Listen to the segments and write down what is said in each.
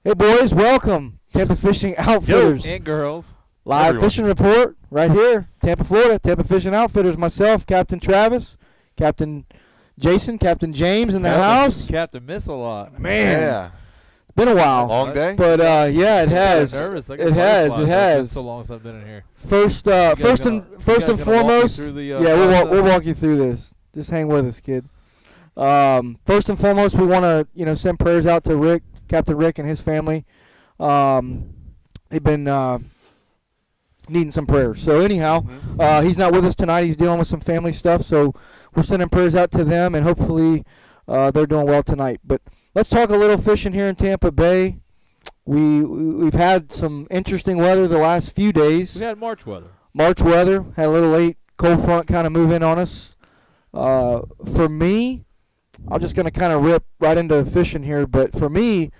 Hey boys, welcome. Tampa Fishing Outfitters. And girls. Live Everyone. fishing report right here, Tampa, Florida. Tampa Fishing Outfitters. Myself, Captain Travis, Captain Jason, Captain James in the house. Captain miss a lot. Man, Yeah. it's been a while. Long day? But yeah, it has. Nervous. It has. It has. So long since I've been in here. First and foremost, we'll walk you through this. Just hang with us, kid. First and foremost, we want to send prayers out to Rick, Captain Rick, and his family. They've been needing some prayers. So anyhow, he's not with us tonight. He's dealing with some family stuff. So we're sending prayers out to them, and hopefully they're doing well tonight. But let's talk a little fishing here in Tampa Bay. We've had some interesting weather the last few days. We had March weather. Had a little late cold front kind of move in on us. For me, I'm just going to kind of rip right into fishing here, but for me,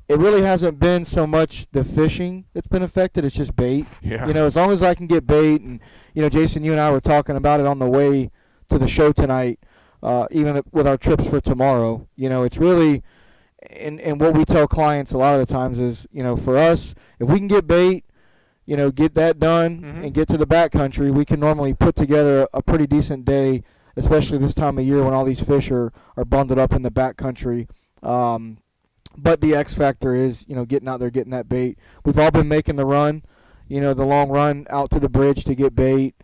it really hasn't been so much the fishing that's been affected. It's just bait. Yeah. As long as I can get bait, and Jason, you and I were talking about it on the way to the show tonight, even with our trips for tomorrow. It's really, and what we tell clients a lot of the times is, for us, if we can get bait, get that done and get to the backcountry, we can normally put together a pretty decent day, especially this time of year when all these fish are bundled up in the backcountry. But the X factor is, getting out there, getting that bait. We've all been making the run, the long run out to the bridge to get bait.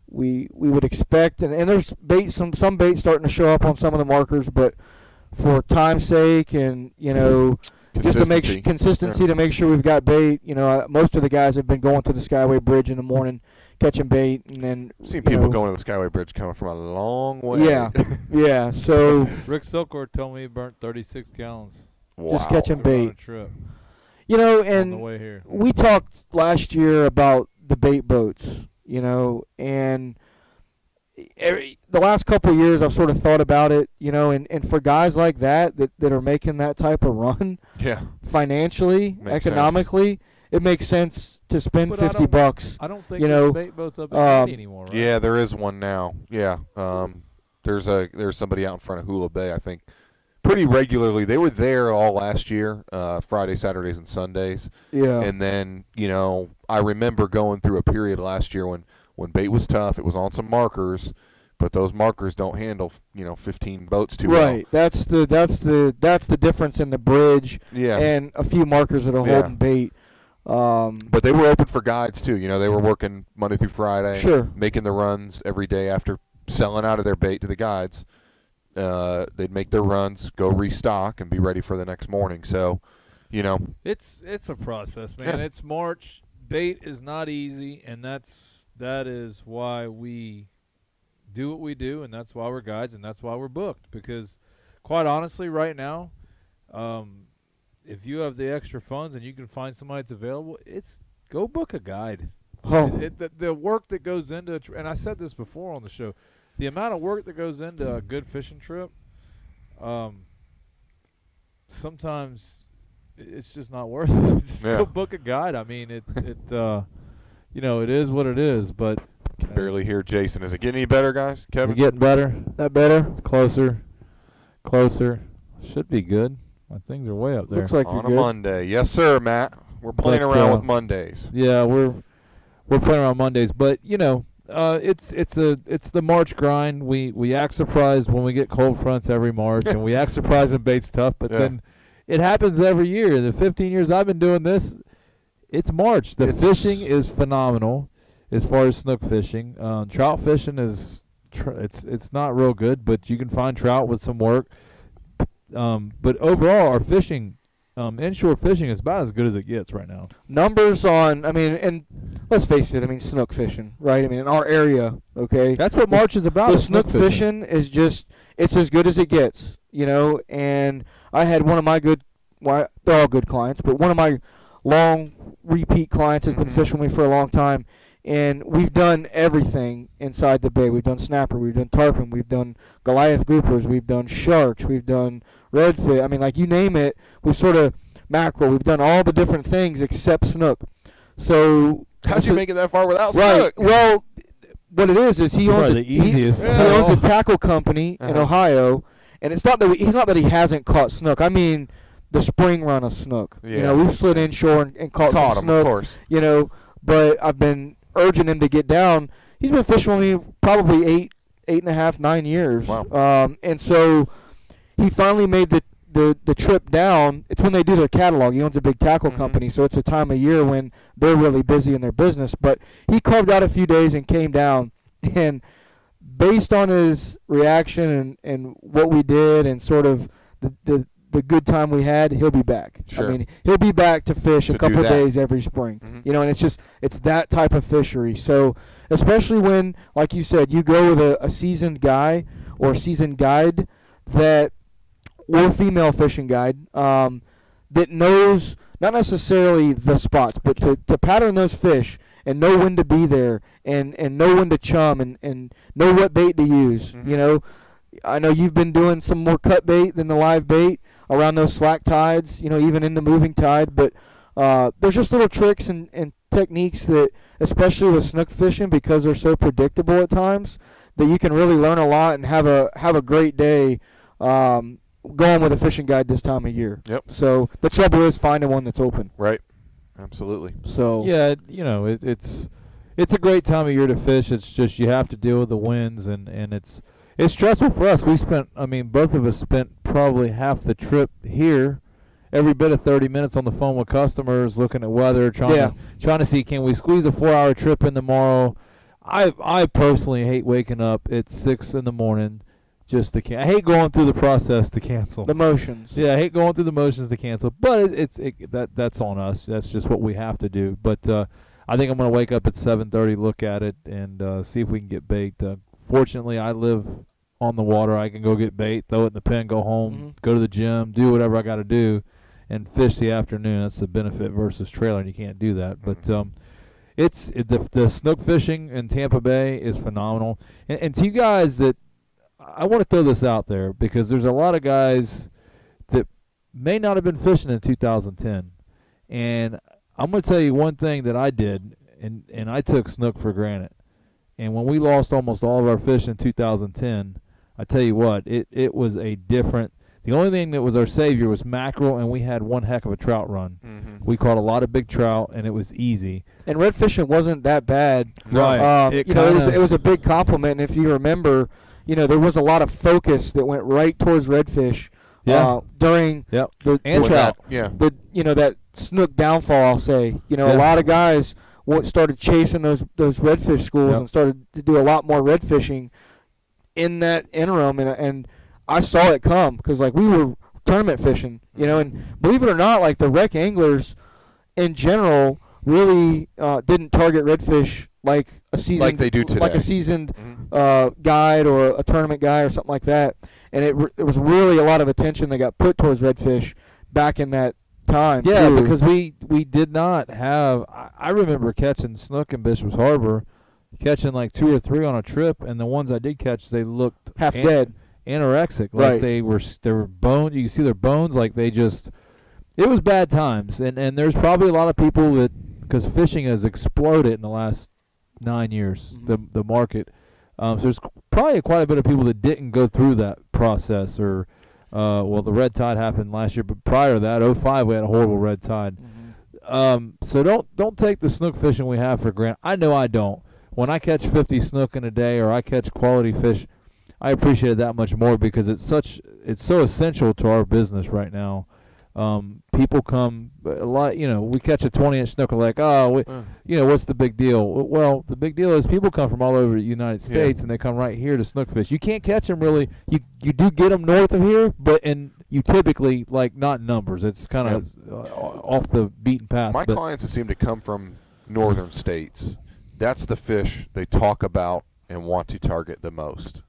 We would expect, and there's bait, some bait starting to show up on some of the markers, but for time's sake and, just to make consistency, to make sure we've got bait, most of the guys have been going to the Skyway Bridge in the morning, catching bait, and then Seen people going to the Skyway Bridge coming from a long way. Yeah, yeah. So Rick Silkworth told me he burnt 36 gallons. Wow. just catching On a bait. trip And on the way here. we talked last year about the bait boats, and the last couple of years I've sort of thought about it, and for guys like that are making that type of run, Yeah. financially, Makes economically, it makes sense to spend But $50. I don't think You there's know, bait boats up in Haiti anymore, right? Yeah, there is one now. Yeah. There's somebody out in front of Hula Bay, I think, pretty regularly. They were there all last year, Friday, Saturdays, and Sundays. Yeah. And then, I remember going through a period last year when bait was tough. It was on some markers, but those markers don't handle, 15 boats too well. Right. That's the difference in the bridge Yeah. and a few markers that are holding bait. But they were open for guides too. They were working Monday through Friday, Sure. making the runs every day after selling out of their bait to the guides. They'd make their runs, go restock, and be ready for the next morning. So, It's a process, man. Yeah. It's March. Bait is not easy, and that is why we do what we do, and that's why we're guides, and that's why we're booked. Because, quite honestly, right now, if you have the extra funds and you can find somebody that's available, go book a guide. Oh. The work that goes into and I said this before on the show, the amount of work that goes into a good fishing trip, sometimes it's just not worth it. Just go book a guide. I mean, it is what it is. But can barely hear Jason. Is it getting any better, guys? Kevin, it's getting better. That better? It's closer. Should be good. My things are way up there. Looks like on you're a good. Monday. Yes, sir, Matt. We're playing around with Mondays. Yeah, we're playing around Mondays, but it's the March grind. We act surprised when we get cold fronts every March, and we act surprised when bait's tough. But then it happens every year. The 15 years I've been doing this, it's March. The fishing is phenomenal as far as snook fishing. Trout fishing is it's not real good, but you can find trout with some work. But overall, our fishing, inshore fishing is about as good as it gets right now. Numbers and let's face it, snook fishing, right? in our area, okay? That's what March is about. The snook fishing is just, it's as good as it gets, and I had one of my they're all good clients, but one of my long repeat clients has been fishing with me for a long time, and we've done everything inside the bay. We've done snapper, we've done tarpon, we've done Goliath groupers, we've done sharks, we've done redfish. You name it, we've sort of mackerel. We've done all the different things except snook. So how'd you make it that far without snook? Well, what it is he owns he owns a tackle company in Ohio, and it's not that he hasn't caught snook. The spring run of snook. Yeah. We've slid inshore and caught some them, snook. Of course. But I've been urging him to get down. He's been fishing with me probably 8.5, 9 years. Wow. And so he finally made the trip down. It's when they do their catalog. He owns a big tackle company, so it's a time of year when they're really busy in their business. But he carved out a few days and came down, and based on his reaction and what we did and sort of the good time we had, he'll be back. Sure. He'll be back to fish a couple of days every spring. Mm-hmm. And it's that type of fishery. So especially when, like you said, you go with a seasoned guy or a seasoned guide or female fishing guide that knows not necessarily the spots, but to pattern those fish and know when to be there and know when to chum and know what bait to use. I know you've been doing some more cut bait than the live bait around those slack tides, even in the moving tide. But there's just little tricks and techniques that, especially with snook fishing, because they're so predictable at times, that you can really learn a lot and have a great day going with a fishing guide this time of year. Yep. So the trouble is finding one that's open. Right. Absolutely. So yeah, it's a great time of year to fish. It's just you have to deal with the winds and it's stressful for us. Both of us spent probably half the trip here, every bit of 30 minutes on the phone with customers, looking at weather, trying to see, can we squeeze a 4-hour trip in tomorrow. I personally hate waking up at 6 in the morning just to I hate going through the process to cancel. The motions. Yeah, I hate going through the motions to cancel. But that's on us. That's just what we have to do. But I think I'm going to wake up at 7:30, look at it, and see if we can get bait. Fortunately, I live on the water. I can go get bait, throw it in the pen, go home, go to the gym, do whatever I got to do, and fish the afternoon. That's the benefit versus trailing. You can't do that. But the snook fishing in Tampa Bay is phenomenal. And to you guys that, I want to throw this out there because there's a lot of guys that may not have been fishing in 2010. And I'm going to tell you one thing that I did, and I took snook for granted. And when we lost almost all of our fish in 2010, I tell you what, it was a different. The only thing that was our savior was mackerel, and we had one heck of a trout run. Mm-hmm. We caught a lot of big trout, and it was easy. And red fishing wasn't that bad. Right. It was a big compliment. And if you remember, there was a lot of focus that went right towards redfish during and trout. Yeah. That snook downfall, I'll say. A lot of guys started chasing those redfish schools and started to do a lot more red fishing in that interim, and I saw it come because we were tournament fishing, and believe it or not, the rec anglers in general really didn't target redfish like a seasoned, like they do today, like a seasoned guide or a tournament guy or something like that. and it was really a lot of attention that got put towards redfish back in that time. Yeah, too. because we did not have. I remember catching snook in Bishop's Harbor, catching like 2 or 3 on a trip, and the ones I did catch, they looked half dead, anorexic, like right. they were bones. You can see their bones, like they just. It was bad times, and there's probably a lot of people that, because fishing has exploded in the last 9 years, the market. So there's probably quite a bit of people that didn't go through that process, or well, the red tide happened last year, but prior to that, 05, we had a horrible red tide. So don't take the snook fishing we have for granted. I know I don't. When I catch 50 snook in a day, or I catch quality fish, I appreciate it that much more, because it's so essential to our business right now. People come a lot. We catch a 20-inch snook, like, what's the big deal? Well, the big deal is people come from all over the United States, and they come right here to snook fish. You can't catch them really. You do get them north of here, and you typically, like, not in numbers. It's kind of off the beaten path. My clients that seem to come from northern states, that's the fish they talk about and want to target the most,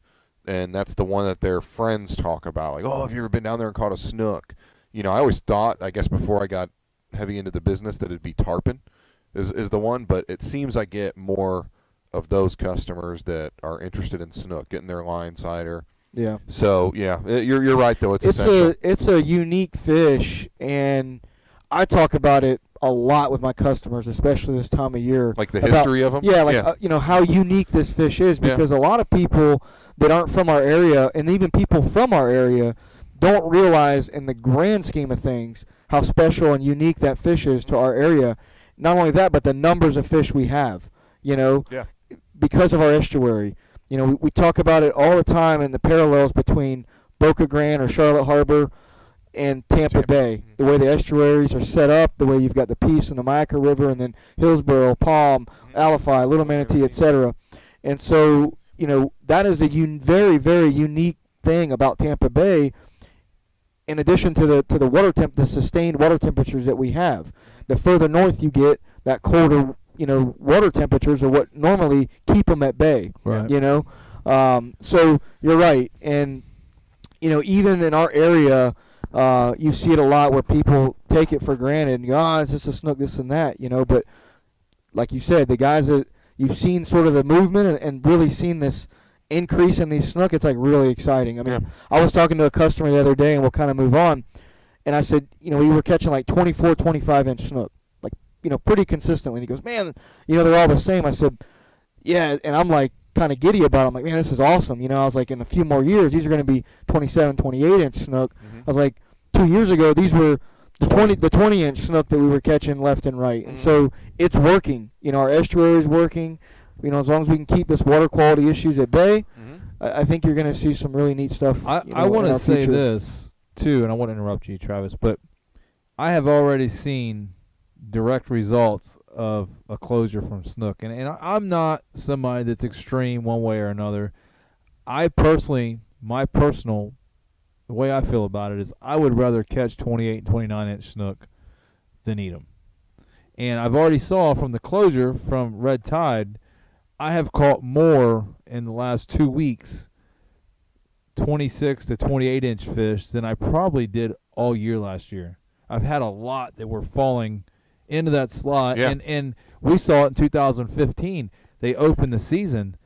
and that's the one that their friends talk about. Like, oh, have you ever been down there and caught a snook? I always thought, I guess before I got heavy into the business, that it'd be tarpon is the one, but it seems I get more of those customers that are interested in snook, getting their line cider. Yeah. So, yeah, you're right, though. It's essential. It's a unique fish, and I talk about it a lot with my customers, especially this time of year. Like the history of them? Yeah, how unique this fish is, because a lot of people that aren't from our area, and even people from our area, don't realize, in the grand scheme of things, how special and unique that fish is to our area. Not only that, but the numbers of fish we have, because of our estuary. We talk about it all the time in the parallels between Boca Grande or Charlotte Harbor and Tampa Bay. The way the estuaries are set up, the way you've got the Peace and the Yaeckel River, and then Hillsborough, Palm, Alafai, Little Manatee, etc. And so, that is a very, very unique thing about Tampa Bay. In addition to the sustained water temperatures that we have, the further north you get, that colder, water temperatures are what normally keep them at bay. Right. So you're right, and even in our area, you see it a lot where people take it for granted and go, it's just a snook, this and that, But like you said, the guys that you've seen sort of the movement and really seen this increase in these snook, it's like really exciting. I mean, I was talking to a customer the other day, and we'll kind of move on, and I said, we were catching like 24, 25-inch snook, like, pretty consistently. And he goes, man, they're all the same. I said, yeah, and I'm like kind of giddy about it. I'm like, man, this is awesome. I was like, in a few more years, these are going to be 27, 28-inch snook. I was like, 2 years ago, these were the 20-inch snook that we were catching left and right. And so it's working. Our estuary is working. As long as we can keep this water quality issues at bay, I think you're going to see some really neat stuff. I want to say this, too, and I want to interrupt you, Travis, but I have already seen direct results of a closure from snook. And I'm not somebody that's extreme one way or another. The way I feel about it is I would rather catch 28 and 29-inch snook than eat them. And I've already saw from the closure from red tide, I have caught more in the last 2 weeks, 26 to 28-inch fish, than I probably did all year last year. I've had a lot that were falling into that slot, and we saw it in 2015. They opened the season,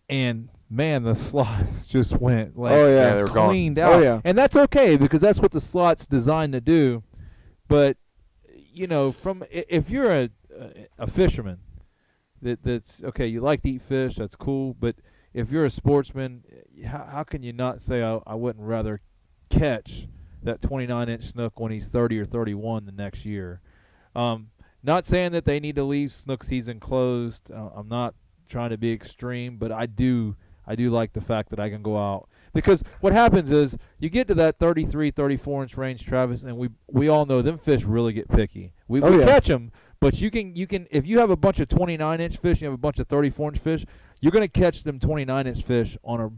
and man, the slots just went like they were cleaned gone. out. And that's okay, because that's what the slot's designed to do. But if you're a fisherman, that's okay, you like to eat fish, that's cool, but if you're a sportsman, how can you not say I wouldn't rather catch that 29-inch snook when he's 30 or 31 the next year? Not saying that they need to leave snook season closed. I'm not trying to be extreme, but I do like the fact that I can go out, because what happens is you get to that 33, 34-inch range, Travis, and we all know them fish really get picky. We catch them. But you can if you have a bunch of 29-inch fish, you have a bunch of 34-inch fish, you're going to catch them 29-inch fish on a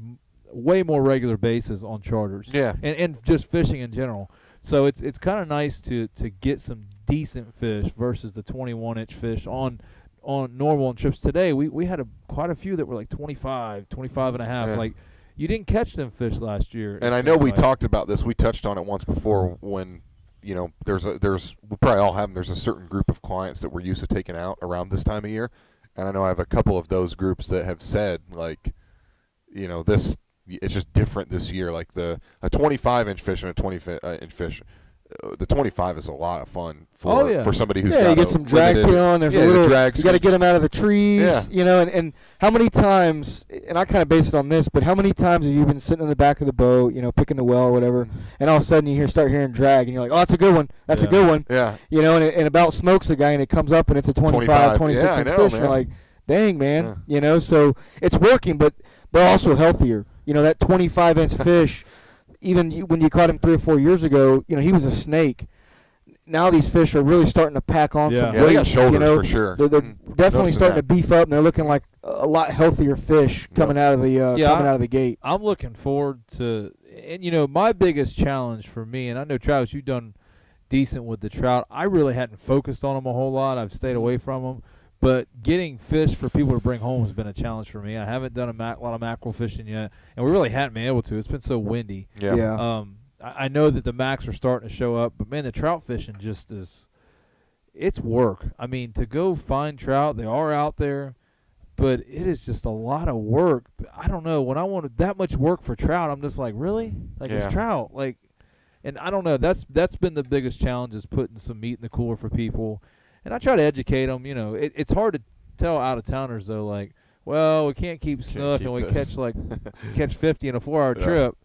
way more regular basis on charters. Yeah. And just fishing in general. So it's kind of nice to get some decent fish versus the 21-inch fish on normal on trips. Today we had quite a few that were like 25 and a half. Yeah. Like, You didn't catch them fish last year. And I know we talked about this. We touched on it once before when, we probably all have them. There's a certain group of clients that we're used to taking out around this time of year. And I know I have a couple of those groups that have said, like, it's just different this year. Like a 25-inch fish and a 20-inch fish. The 25 is a lot of fun for somebody who's got you get some drag put on. There's a little drag. You got to get them out of the trees. Yeah. And how many times? And I kind of base it on this, but how many times have you been sitting in the back of the boat, picking the well or whatever, and all of a sudden you start hearing drag, and you're like, oh, that's a good one. That's a good one. Yeah. And about smokes the guy, and it comes up and it's a 25 26-inch fish. And you're like, dang, man. Yeah. So it's working, but they're also healthier. That 25-inch fish. Even when you caught him 3 or 4 years ago, he was a snake. Now these fish are really starting to pack on some weight. They got shoulders for sure. They're definitely starting to beef up, and they're looking like a lot healthier fish coming out of the gate. I'm looking forward to, and my biggest challenge for me, and I know Travis, you've done decent with the trout. I really hadn't focused on them a whole lot. I've stayed away from them. But getting fish for people to bring home has been a challenge for me. I haven't done a lot of mackerel fishing yet, and we really hadn't been able to. It's been so windy. Yeah. I know that the macks are starting to show up, but, man, the trout fishing just is – it's work. I mean, to go find trout, they are out there, but it is just a lot of work. I don't know. When I wanted that much work for trout, I'm just like, really? Like, it's trout. Like, and I don't know. That's been the biggest challenge, is putting some meat in the cooler for people. And I try to educate them. It's hard to tell out-of-towners, though, like, well, we can't keep snook and we catch 50 in a 4-hour trip.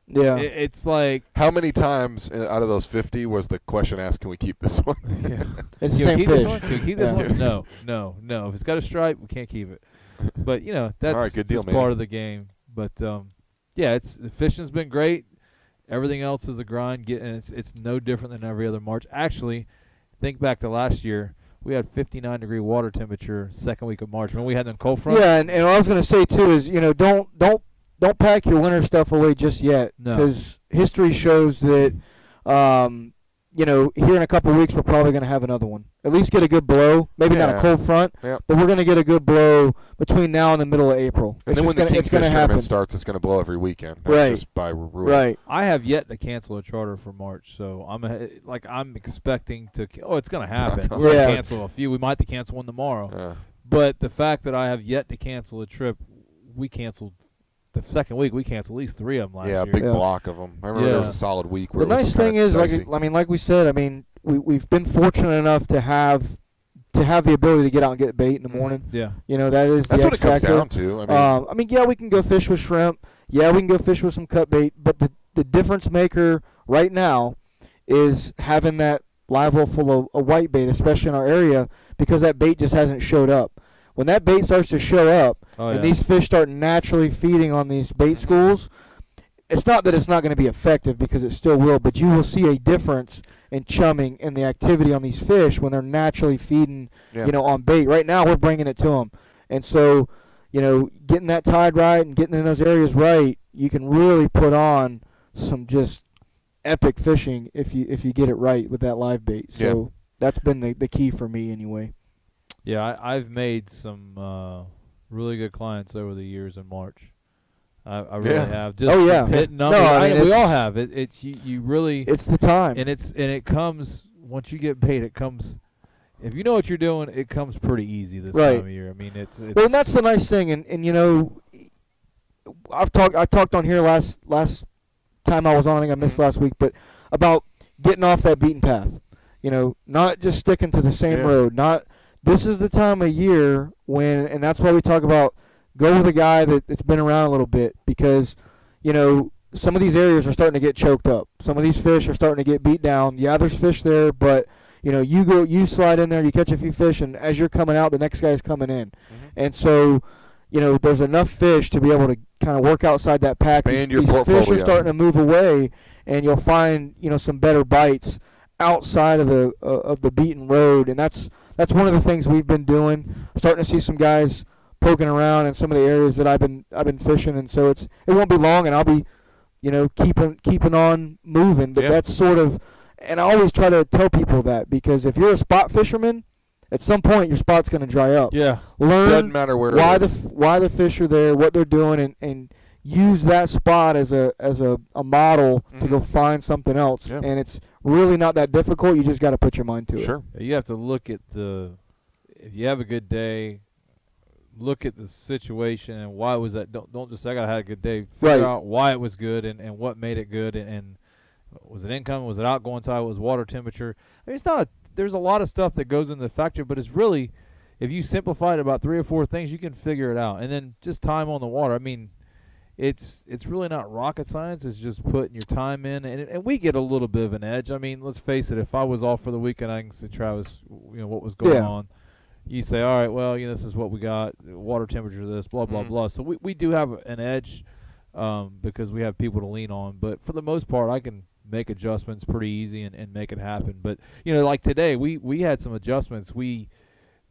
Yeah. It's like, how many times out of those 50 was the question asked, can we keep this one? Yeah. It's the same fish. Can we keep this one? No. If it's got a stripe, we can't keep it. But, that's all right, good deal, part of the game. But, the fishing's been great. Everything else is a grind. And it's no different than every other March. Actually, think back to last year. We had 59-degree water temperature second week of March when we had them cold front. Yeah, and what I was going to say too is, don't pack your winter stuff away just yet, because history shows that, here in a couple of weeks we're probably going to have another one. At least get a good blow. Maybe not a cold front, but we're going to get a good blow between now and the middle of April. And then when the Kingfish tournament starts, it's going to blow every weekend. That's just by rule. Right. I have yet to cancel a charter for March, so I'm expecting to. It's going to happen. We're going to cancel a few. We might have to cancel one tomorrow. Yeah. But the fact that I have yet to cancel a trip, we canceled. The second week, we canceled at least 3 of them last year. Yeah, a big block of them. I remember there was a solid week where the nice thing is, like we said, we've been fortunate enough to have the ability to get out and get bait in the morning. Yeah. That's what it comes down to. We can go fish with shrimp. Yeah, we can go fish with some cut bait. But the difference maker right now is having that live well full of white bait, especially in our area, because that bait just hasn't showed up. When that bait starts to show up and these fish start naturally feeding on these bait schools, it's not that it's not going to be effective, because it still will, but you will see a difference in chumming and the activity on these fish when they're naturally feeding, on bait. Right now we're bringing it to them. And so, getting that tide right and getting in those areas right, you can really put on some just epic fishing if you get it right with that live bait. So that's been the key for me anyway. Yeah, I've made some really good clients over the years in March. I really have. Just hitting numbers. We all have. It's you really. It's the time. And it comes once you get paid. It comes. If you know what you're doing, it comes pretty easy this time of year. I mean, it's well, and that's the nice thing. And I talked on here last time I was on. I think I missed last week, but about getting off that beaten path. Not just sticking to the same road. This is the time of year when, and that's why we talk about go with a guy that's been around a little bit, because, some of these areas are starting to get choked up. Some of these fish are starting to get beat down. Yeah, there's fish there, but, you slide in there, you catch a few fish, and as you're coming out, the next guy's coming in. Mm-hmm. And so, there's enough fish to be able to kind of work outside that pack. Expand these fish are starting to move away, and you'll find, some better bites outside of the beaten road, and that's one of the things we've been doing. Starting to see some guys poking around in some of the areas that I've been fishing, and so it won't be long, and I'll be, keeping on moving. But that's sort of, and I always try to tell people that, because if you're a spot fisherman, at some point your spot's going to dry up. Yeah. Learn doesn't matter where why the fish are there, what they're doing, and use that spot as a model to go Mhm. find something else. Yeah. And it's really not that difficult. You just got to put your mind to it. Sure. You have to look at if you have a good day, look at the situation and why was that. Don't just say I had a good day. Figure Right. out why it was good and what made it good and was it income, was it outgoing tide, was water temperature. I mean, it's not there's a lot of stuff that goes into the factor, but it's really, if you simplify it about 3 or 4 things, you can figure it out. And then just time on the water. I mean, it's really not rocket science. It's just putting your time in, and we get a little bit of an edge. I mean, let's face it. If I was off for the weekend, I can say, Travis, what was going on. You say, all right, well, this is what we got. Water temperature, this, blah blah blah. So we do have an edge because we have people to lean on. But for the most part, I can make adjustments pretty easy and make it happen. But like today, we had some adjustments. And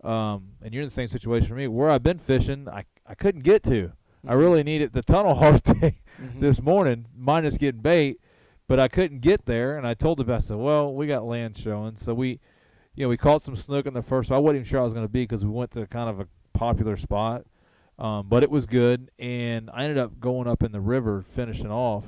you're in the same situation for me. Where I've been fishing, I couldn't get to. I really needed the tunnel hard day this morning, minus getting bait, but I couldn't get there. And I told the guy, I said, well, we got land showing. So we caught some snook in the first. I wasn't even sure I was going to be because we went to kind of a popular spot. But it was good. And I ended up going up in the river, finishing off.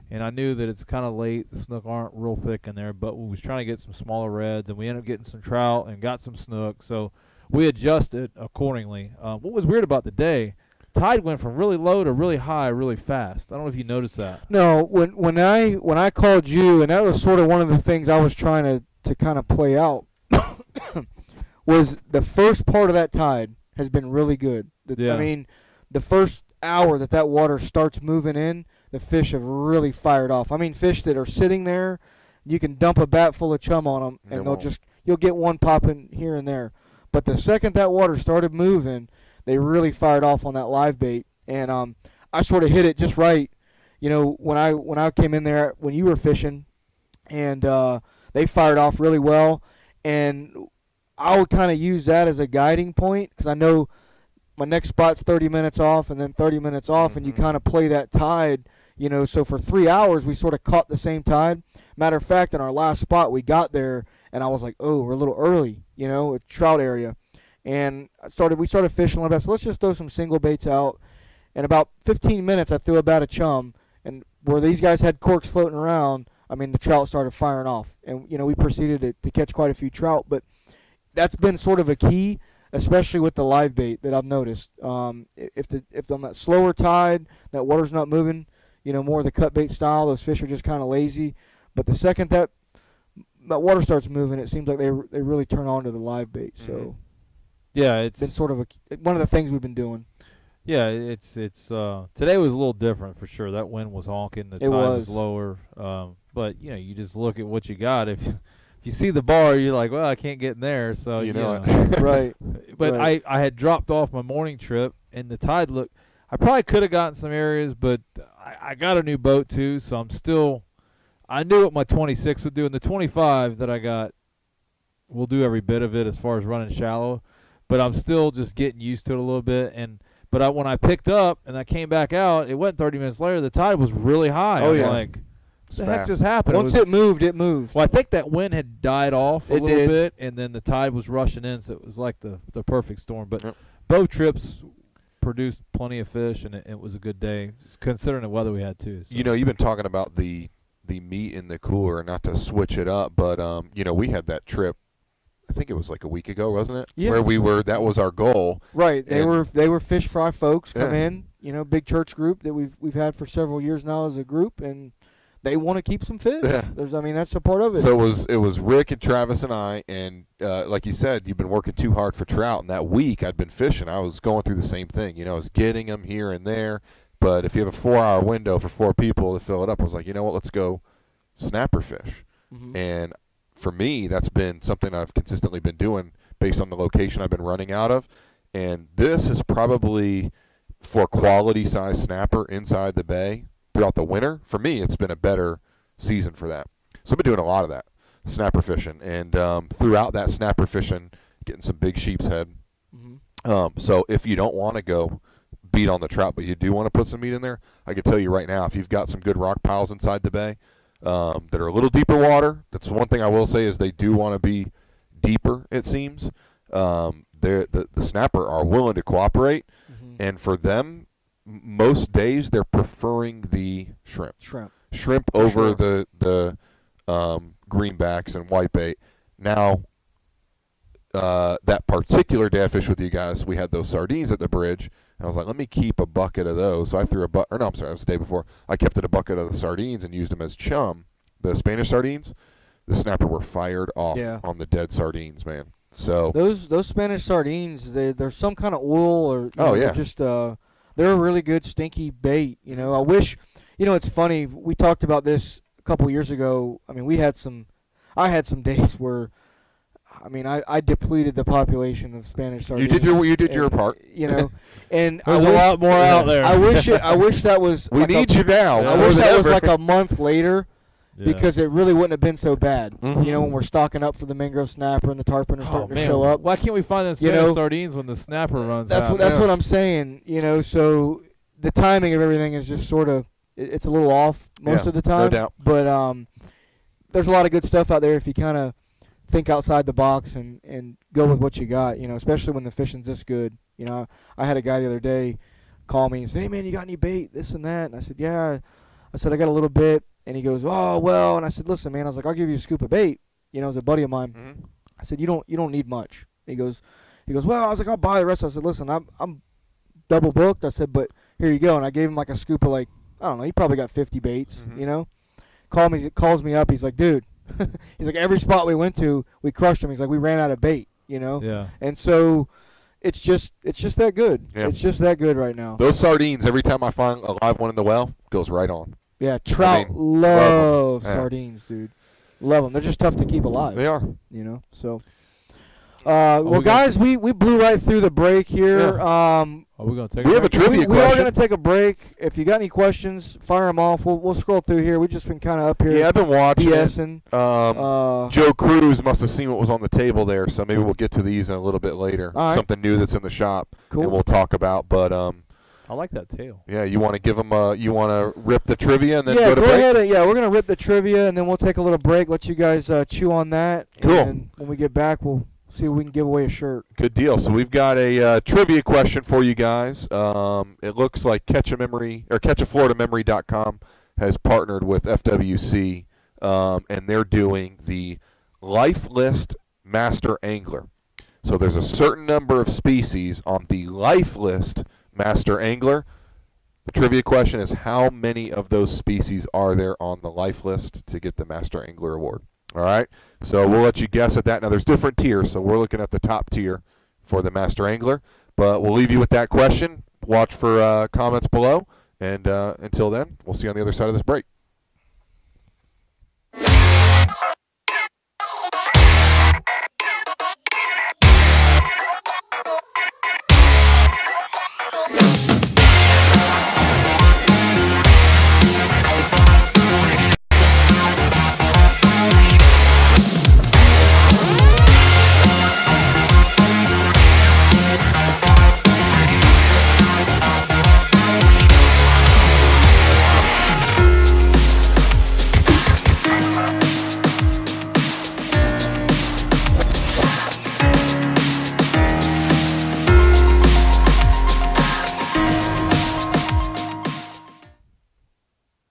And I knew that it's kind of late. The snook aren't real thick in there, but we was trying to get some smaller reds. And we ended up getting some trout and got some snook. So we adjusted accordingly. What was weird about the day, tide went from really low to really high really fast. I don't know if you noticed that. No, when I called you, and that was sort of one of the things I was trying to kind of play out, was the first part of that tide has been really good. Yeah. I mean, the first hour that water starts moving in, the fish have really fired off. I mean, fish that are sitting there, you can dump a bat full of chum on them, and you'll get one popping here and there. But the second that water started moving, they really fired off on that live bait, and I sort of hit it just right. When I came in there when you were fishing, and they fired off really well, and I would kind of use that as a guiding point because I know my next spot's 30 minutes off and then 30 minutes off, and you kind of play that tide. So for 3 hours we sort of caught the same tide. Matter of fact, in our last spot we got there, and I was like, oh, we're a little early, with trout area. And we started fishing a little bit. So let's just throw some single baits out. In about 15 minutes, I threw a bat of chum, and where these guys had corks floating around, I mean, the trout started firing off, and we proceeded to catch quite a few trout. But that's been sort of a key, especially with the live bait that I've noticed. If on that slower tide, that water's not moving, more of the cut bait style, those fish are just kind of lazy. But the second that water starts moving, it seems like they really turn on to the live bait. So. Yeah, it's been sort of one of the things we've been doing. Yeah, it's today was a little different for sure. That wind was honking, the tide was lower. But you just look at what you got. If you see the bar, you're like, well, I can't get in there. So you know right. But right. I had dropped off my morning trip, and the tide looked. I probably could have gotten some areas, but I got a new boat too, so I'm still. I knew what my 26 would do, and the 25 that I got will do every bit of it as far as running shallow. But I'm still just getting used to it a little bit. But when I picked up and I came back out, it went 30 minutes later. The tide was really high. Oh, yeah. I'm like, what the heck just happened? Once it moved, it moved. Well, I think that wind had died off a little bit, and then the tide was rushing in, so it was like the perfect storm. But both trips produced plenty of fish, and it was a good day, considering the weather we had too. So. You've been talking about the meat in the cooler, not to switch it up, but we had that trip. I think it was like a week ago, wasn't it? Yeah. Where that was our goal. Right. They were fish fry folks come in, big church group that we've had for several years now as a group, and they want to keep some fish. Yeah. That's a part of it. So it was Rick and Travis and I, and like you said, you've been working too hard for trout, and that week I'd been fishing. I was going through the same thing. I was getting them here and there, but if you have a 4-hour window for 4 people to fill it up, I was like, you know what, let's go snapper fish. And for me, that's been something I've consistently been doing based on the location I've been running out of. And this is probably, for quality size snapper inside the bay throughout the winter, for me, it's been a better season for that. So I've been doing a lot of that, snapper fishing. And throughout that snapper fishing, getting some big sheep's head. So if you don't want to go beat on the trout, but you do want to put some meat in there, I can tell you right now, if you've got some good rock piles inside the bay, that are a little deeper water. That's one thing I will say is they do want to be deeper, it seems. The snapper are willing to cooperate, and for them, most days they're preferring the shrimp. Shrimp For over sure. the greenbacks and whitebait. Now, that particular day I fished with you guys, we had those sardines at the bridge, and I was like, let me keep a bucket of those. So I threw I'm sorry, it was the day before. I kept it a bucket of the sardines and used them as chum. The Spanish sardines, the snapper were fired off on the dead sardines, man. So those Spanish sardines, there's some kind of oil or they're just they're a really good stinky bait. I wish, it's funny. We talked about this a couple years ago. I mean, I had some days where, I mean, I depleted the population of Spanish sardines. You did your part. And there's a lot more out there. I wish that was. We need you now. I wish that was like a month later. Because it really wouldn't have been so bad. When we're stocking up for the mangrove snapper and the tarpon are starting to show up. Why can't we find those Spanish sardines when the snapper runs out? That's what I'm saying. So the timing of everything is just sort of, it's a little off most of the time. No doubt. But there's a lot of good stuff out there if you kind of think outside the box and go with what you got, especially when the fishing's this good. I had a guy the other day call me and say, hey, man, you got any bait, this and that? And I said, yeah. I said, I got a little bit. And he goes, oh, well. And I said, listen, man. I was like, I'll give you a scoop of bait. As a buddy of mine. I said, you don't need much. He goes, well. I was like, I'll buy the rest. I said, listen, I'm double booked. I said, but here you go. And I gave him like a scoop of like, I don't know. He probably got 50 baits. Calls me up. He's like, dude. He's like, every spot we went to, we crushed him. He's like, we ran out of bait. Yeah. And so it's just that good. Yeah. It's just that good right now. Those sardines, every time I find a live one in the well, goes right on. Yeah, trout love sardines, dude. Love them. They're just tough to keep alive. They are. So. Well, guys, we blew right through the break here. Yeah. Are we going to take a break? We have a trivia question. We are going to take a break. If you got any questions, fire them off. We'll scroll through here. We've just been kind of up here. Yeah, I've been watching. BSing. Joe Cruz must have seen what was on the table there, so maybe we'll get to these in a little bit later. All right. Something new that's in the shop. Cool. And we'll talk about. But I like that tail. yeah, you want to give them you want to rip the trivia and then go to break? ahead. We're going to rip the trivia, and then we'll take a little break, let you guys chew on that. Cool. And when we get back, we'll see if we can give away a shirt. Good deal. So we've got a trivia question for you guys. It looks like CatchAFloridaMemory.com has partnered with FWC, and they're doing the Life List Master Angler. So there's a certain number of species on the Life List Master Angler. The trivia question is, how many of those species are there on the Life List to get the Master Angler Award? All right, so we'll let you guess at that. Now, there's different tiers, so we're looking at the top tier for the Master Angler. But we'll leave you with that question. Watch for comments below. And until then, we'll see you on the other side of this break.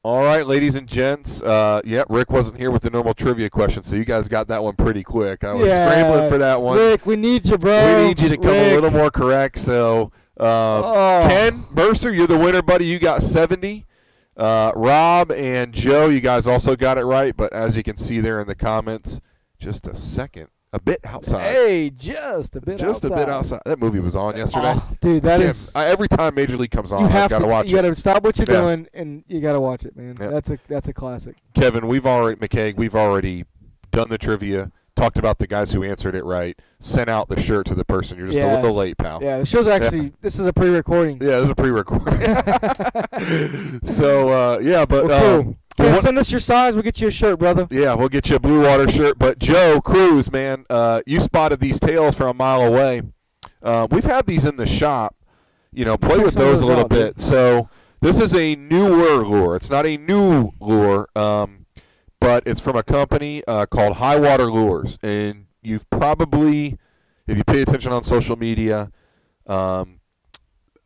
All right, ladies and gents. Rick wasn't here with the normal trivia question, so you guys got that one pretty quick. I was scrambling for that one. Rick, we need you, bro. We need you to come a little more correct. So, Ken Mercer, you're the winner, buddy. You got 70. Rob and Joe, you guys also got it right, but as you can see there in the comments, just a second. A bit outside. Hey, just a bit outside. Just a bit outside. That movie was on yesterday. Oh, dude, that is. Every time Major League comes on, I've got to watch it. You got to stop what you're doing, and you got to watch it, man. Yeah. That's a classic. Kevin, we've already done the trivia, talked about the guys who answered it right, sent out the shirt to the person. You're just a little late, pal. Yeah, the show's actually, this is a pre-recording. Yeah, this is a pre-recording. So, but... Well, cool. Send us your size. We'll get you a shirt, brother. Yeah, we'll get you a Blue Water shirt. But Joe Cruz, man, you spotted these tails from a mile away. We've had these in the shop. Play with those a little bit. So this is a newer lure. It's not a new lure, but it's from a company called High Water Lures. And you've probably, if you pay attention on social media,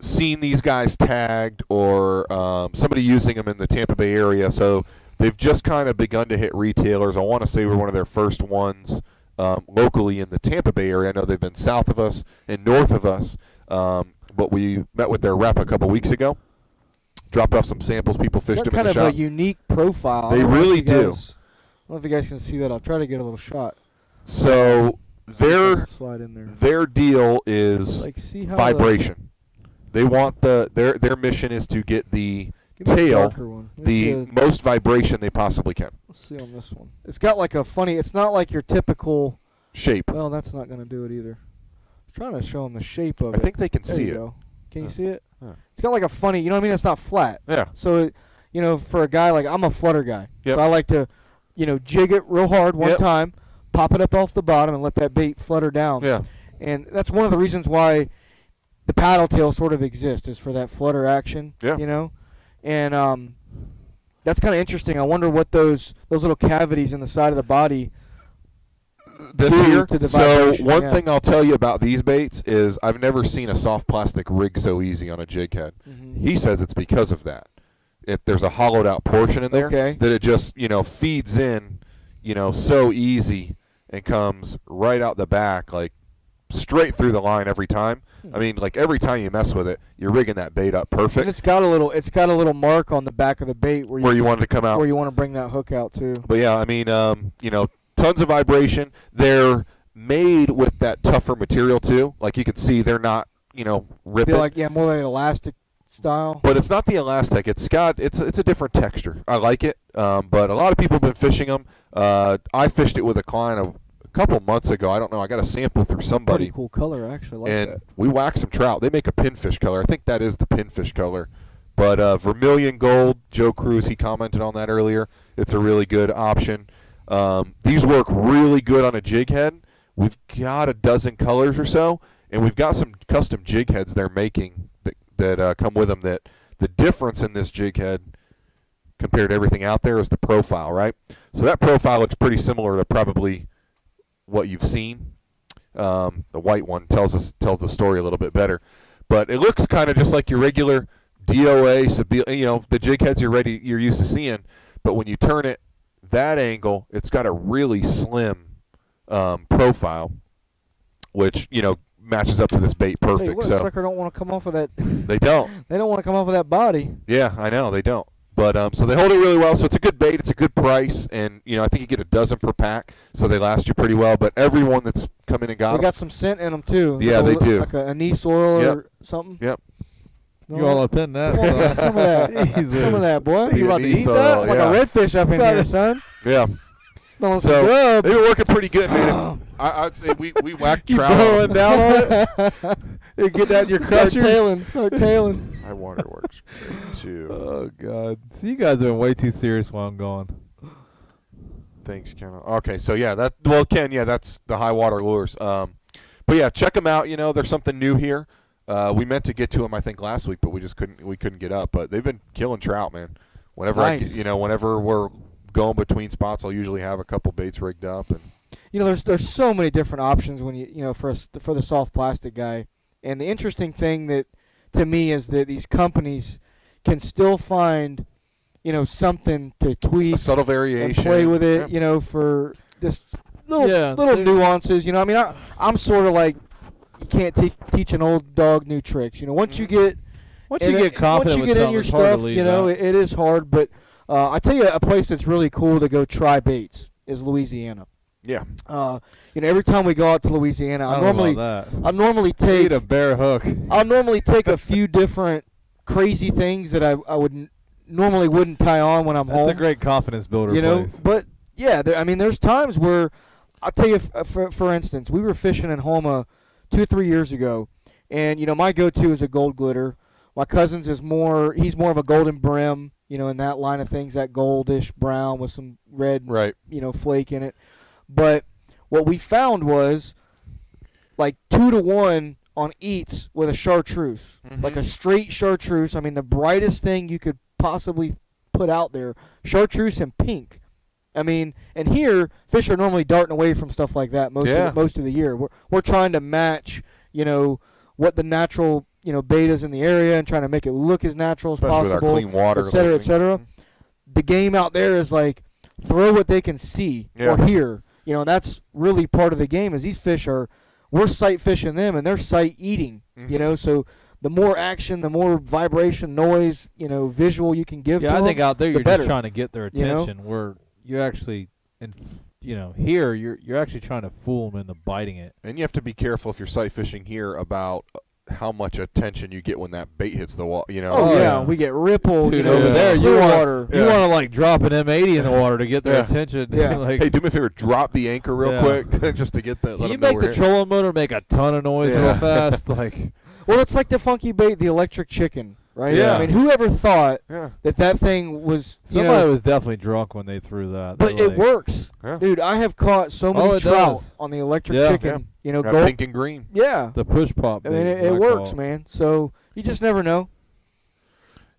seen these guys tagged or somebody using them in the Tampa Bay area. So they've just kind of begun to hit retailers. I want to say we're one of their first ones locally in the Tampa Bay area. I know they've been south of us and north of us, but we met with their rep a couple weeks ago. Dropped off some samples. People fished them in the shop. Kind of a unique profile. They really do. I don't know if you guys can see that. I'll try to get a little shot. So slide in there. their deal is Like, see how vibration. They want their mission is to get the tail the most vibration they possibly can. Let's see on this one. It's got like a funny. It's not like your typical shape. Well, that's not going to do it either. I'm trying to show them the shape of it. I think they can there see you it. Go. Can you see it? Yeah. It's got like a funny. You know what I mean? It's not flat. Yeah. So, for a guy like I'm a flutter guy. Yep. So I like to, jig it real hard one time, pop it up off the bottom, and let that bait flutter down. Yeah. And that's one of the reasons why the paddle tail sort of exists, is for that flutter action. Yeah. And that's kind of interesting. I wonder what those little cavities in the side of the body this do year. to the So vibration. one thing I'll tell you about these baits is I've never seen a soft plastic rig so easy on a jig head. Mm-hmm. He says it's because of that. There's a hollowed out portion in there Okay. that it just feeds in, so easy and comes right out the back, like straight through the line every time. I mean, like every time you mess with it, you're rigging that bait up perfect. And it's got a little mark on the back of the bait where you want it to come out. where you want to bring that hook out too. But yeah, I mean, tons of vibration. They're made with that tougher material too. Like you can see, they're not, ripping. More like elastic style. But it's not the elastic. It's a different texture. I like it. But a lot of people have been fishing them. I fished it with a client a couple months ago. I don't know. I got a sample through somebody. Pretty cool color, actually. I like that. We whacked some trout. They make a pinfish color. I think that is the pinfish color. But vermilion gold, Joe Cruz, he commented on that earlier. It's a really good option. These work really good on a jig head. We've got a dozen colors or so, and we've got some custom jig heads they're making that come with them. That the difference in this jig head compared to everything out there is the profile, right? So that profile looks pretty similar to probably what you've seen. The white one tells the story a little bit better, but it looks kind of just like your regular DOA, the jig heads you're used to seeing. But when you turn it that angle, it's got a really slim profile, which matches up to this bait perfect. Hey, what, so sucker don't want to come off of that. They don't. They don't want to come off of that body. Yeah, I know they don't. But so they hold it really well. So it's a good bait. It's a good price, and I think you get a dozen per pack, so they last you pretty well. But everyone that's come in and got They them, got some scent in them too. Yeah, they do. Like an anise oil or something. Yep. No, You all up in that. Come on, son. some of that. Jesus. Some of that, boy. The You about to anise eat oil, that? Like yeah. a redfish up in here, son. Yeah. Smelling So some good. they were working pretty good, man. I'd say we whacked You trout. blowing down on it? You get that in your Start crushers. Start tailing. My water works great too. Oh God! See, you guys are way too serious while I'm gone. Thanks, Ken. Okay, so yeah, Ken, yeah, that's the high water lures. But yeah, check them out. There's something new here. We meant to get to them, I think, last week, but we just couldn't get up. But they've been killing trout, man. Whenever Nice. whenever we're going between spots, I'll usually have a couple baits rigged up. And There's so many different options when for the soft plastic guy. And the interesting thing that to me is that these companies can still find something to tweak a subtle and variation. play with it. Yeah. For just little nuances. I mean, I'm sort of like you can't teach an old dog new tricks. Once you get Once you get confident once you with get in something, your it's hard to stuff, leave out. it is hard. But I tell you, a place that's really cool to go try baits is Louisiana. Yeah. Every time we go out to Louisiana, I don't know about that. I normally take Eat a bare hook. I'll normally take a few different crazy things that I normally wouldn't tie on when I'm home. That's a great confidence builder place. But yeah, there's times where I'll tell you, for instance, we were fishing in Homa 2 or 3 years ago, and my go-to is a gold glitter. My cousin's he's more of a golden brim, in that line of things, that goldish brown with some red, Right. flake in it. But what we found was like 2-to-1 on eats with a chartreuse, like a straight chartreuse. I mean, the brightest thing you could possibly put out there, chartreuse and pink. I mean, and here fish are normally darting away from stuff like that most of the year. We're trying to match, what the natural betas in the area and trying to make it look as natural as Especially possible, with our clean water, et cetera, like, et cetera. The game out there is like throw what they can see or hear. And that's really part of the game is these fish we're sight fishing them and they're sight eating. So the more action, the more vibration, noise, visual you can give to them. Yeah, I think out there you're better. just trying to get their attention. Where you're actually, here you're actually trying to fool them into biting it. And you have to be careful if you're sight fishing here about how much attention you get when that bait hits the wall. Oh yeah, we get ripple. Dude, over there, you water. You want to like drop an M80 in the water to get their attention. Yeah. Like, hey, do me a favor, drop the anchor real quick just to get that. Can you make the trolling motor make a ton of noise real fast? Like, well, it's like the funky bait, the electric chicken, right? Yeah. I mean, whoever thought that thing was? Somebody was definitely drunk when they threw that. But it works, dude. I have caught so many trout on the electric chicken. Gold, pink and green. Yeah, the push pop. I mean, it works, man. So you just never know.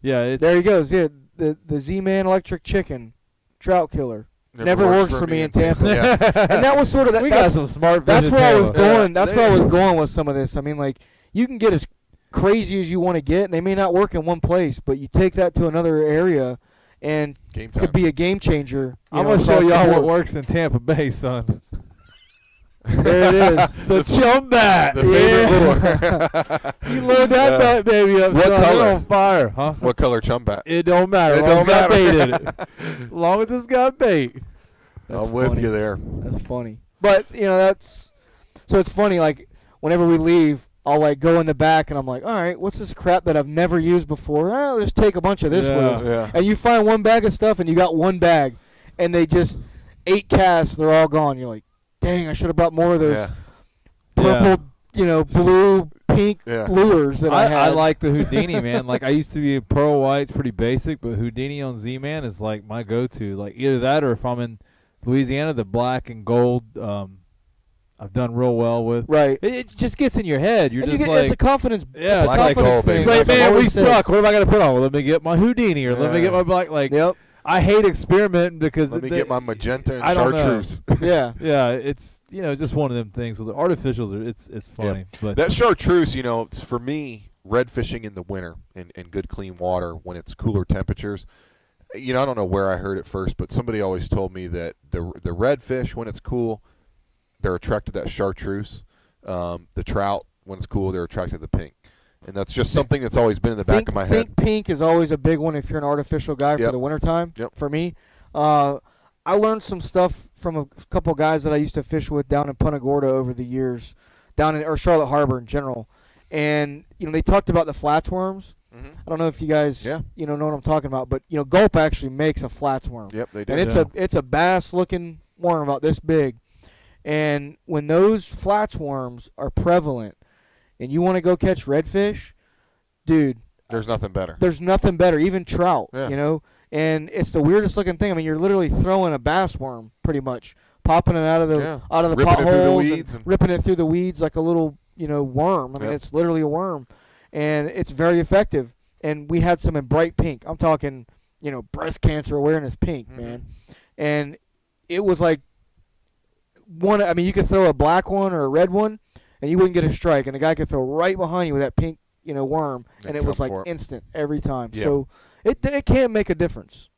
Yeah, there he goes. Yeah, the Z-Man electric chicken, trout killer. Never works for me in Tampa. And that was sort of that. We got some smart. That's where I was going. That's where I was going with some of this. I mean, like you can get as crazy as you want to get, and they may not work in one place, but you take that to another area, and could be a game changer. I'm gonna show y'all what works in Tampa Bay, son. There it is. The chum bat. The favorite lure. You load that bat baby up, What son. color? It's on fire, huh? What color chum bat? It don't matter. It As long don't as it's got bait in matter. it. As long as it's got bait. I'm with you there. That's funny. But that's so it's funny. Like whenever we leave, I'll like go in the back and I'm like, all right, what's this crap that I've never used before? I'll just take a bunch of this with us. Yeah. And you find one bag of stuff and you got one bag, and they just 8 casts, they're all gone. You're like, dang, I should have brought more of those purple, blue, pink lures that I had. I like the Houdini, man. Like I used to be a pearl white, it's pretty basic, but Houdini on Z-Man is like my go-to. Like either that or if I'm in Louisiana, the black and gold. I've done real well with. Right. It just gets in your head. You're just like, it's a confidence. Yeah, it's a confidence thing. It's like, That's what man, I we always say. suck. What am I gonna put on? Well, let me get my Houdini or let me get my black. Like, I hate experimenting because let me get my magenta and I don't chartreuse. Yeah, it's just one of them things. With the artificials, it's funny. But that chartreuse, it's for me, red fishing in the winter in good clean water when it's cooler temperatures. I don't know where I heard it first, but somebody always told me that the red fish when it's cool, they're attracted to that chartreuse. The trout when it's cool, they're attracted to the pink. And that's just something that's always been in the back of my head. Think pink is always a big one if you're an artificial guy for the wintertime. For me, I learned some stuff from a couple guys that I used to fish with down in Punta Gorda over the years, or Charlotte Harbor in general. And they talked about the flatworms. I don't know if you guys know what I'm talking about, but Gulp actually makes a flatworm. Yep, they do. And it's a bass looking worm about this big. And when those flatworms are prevalent and you want to go catch redfish, dude, there's nothing better. There's nothing better, even trout, And it's the weirdest looking thing. I mean, you're literally throwing a bass worm pretty much, popping it out of the potholes and ripping it through the weeds like a little, worm. I mean, it's literally a worm. And it's very effective. And we had some in bright pink. I'm talking, breast cancer awareness pink, man. And it was like you could throw a black one or a red one, and you wouldn't get a strike. And the guy could throw right behind you with that pink, worm, and it was like instant every time. Yeah. So it can make a difference.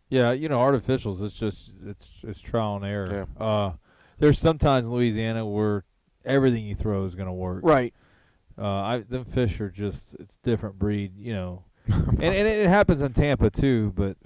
Yeah, artificials. It's just it's trial and error. Yeah. There's sometimes in Louisiana where everything you throw is going to work. Right. Them fish are just it's different breed, and it happens in Tampa too. But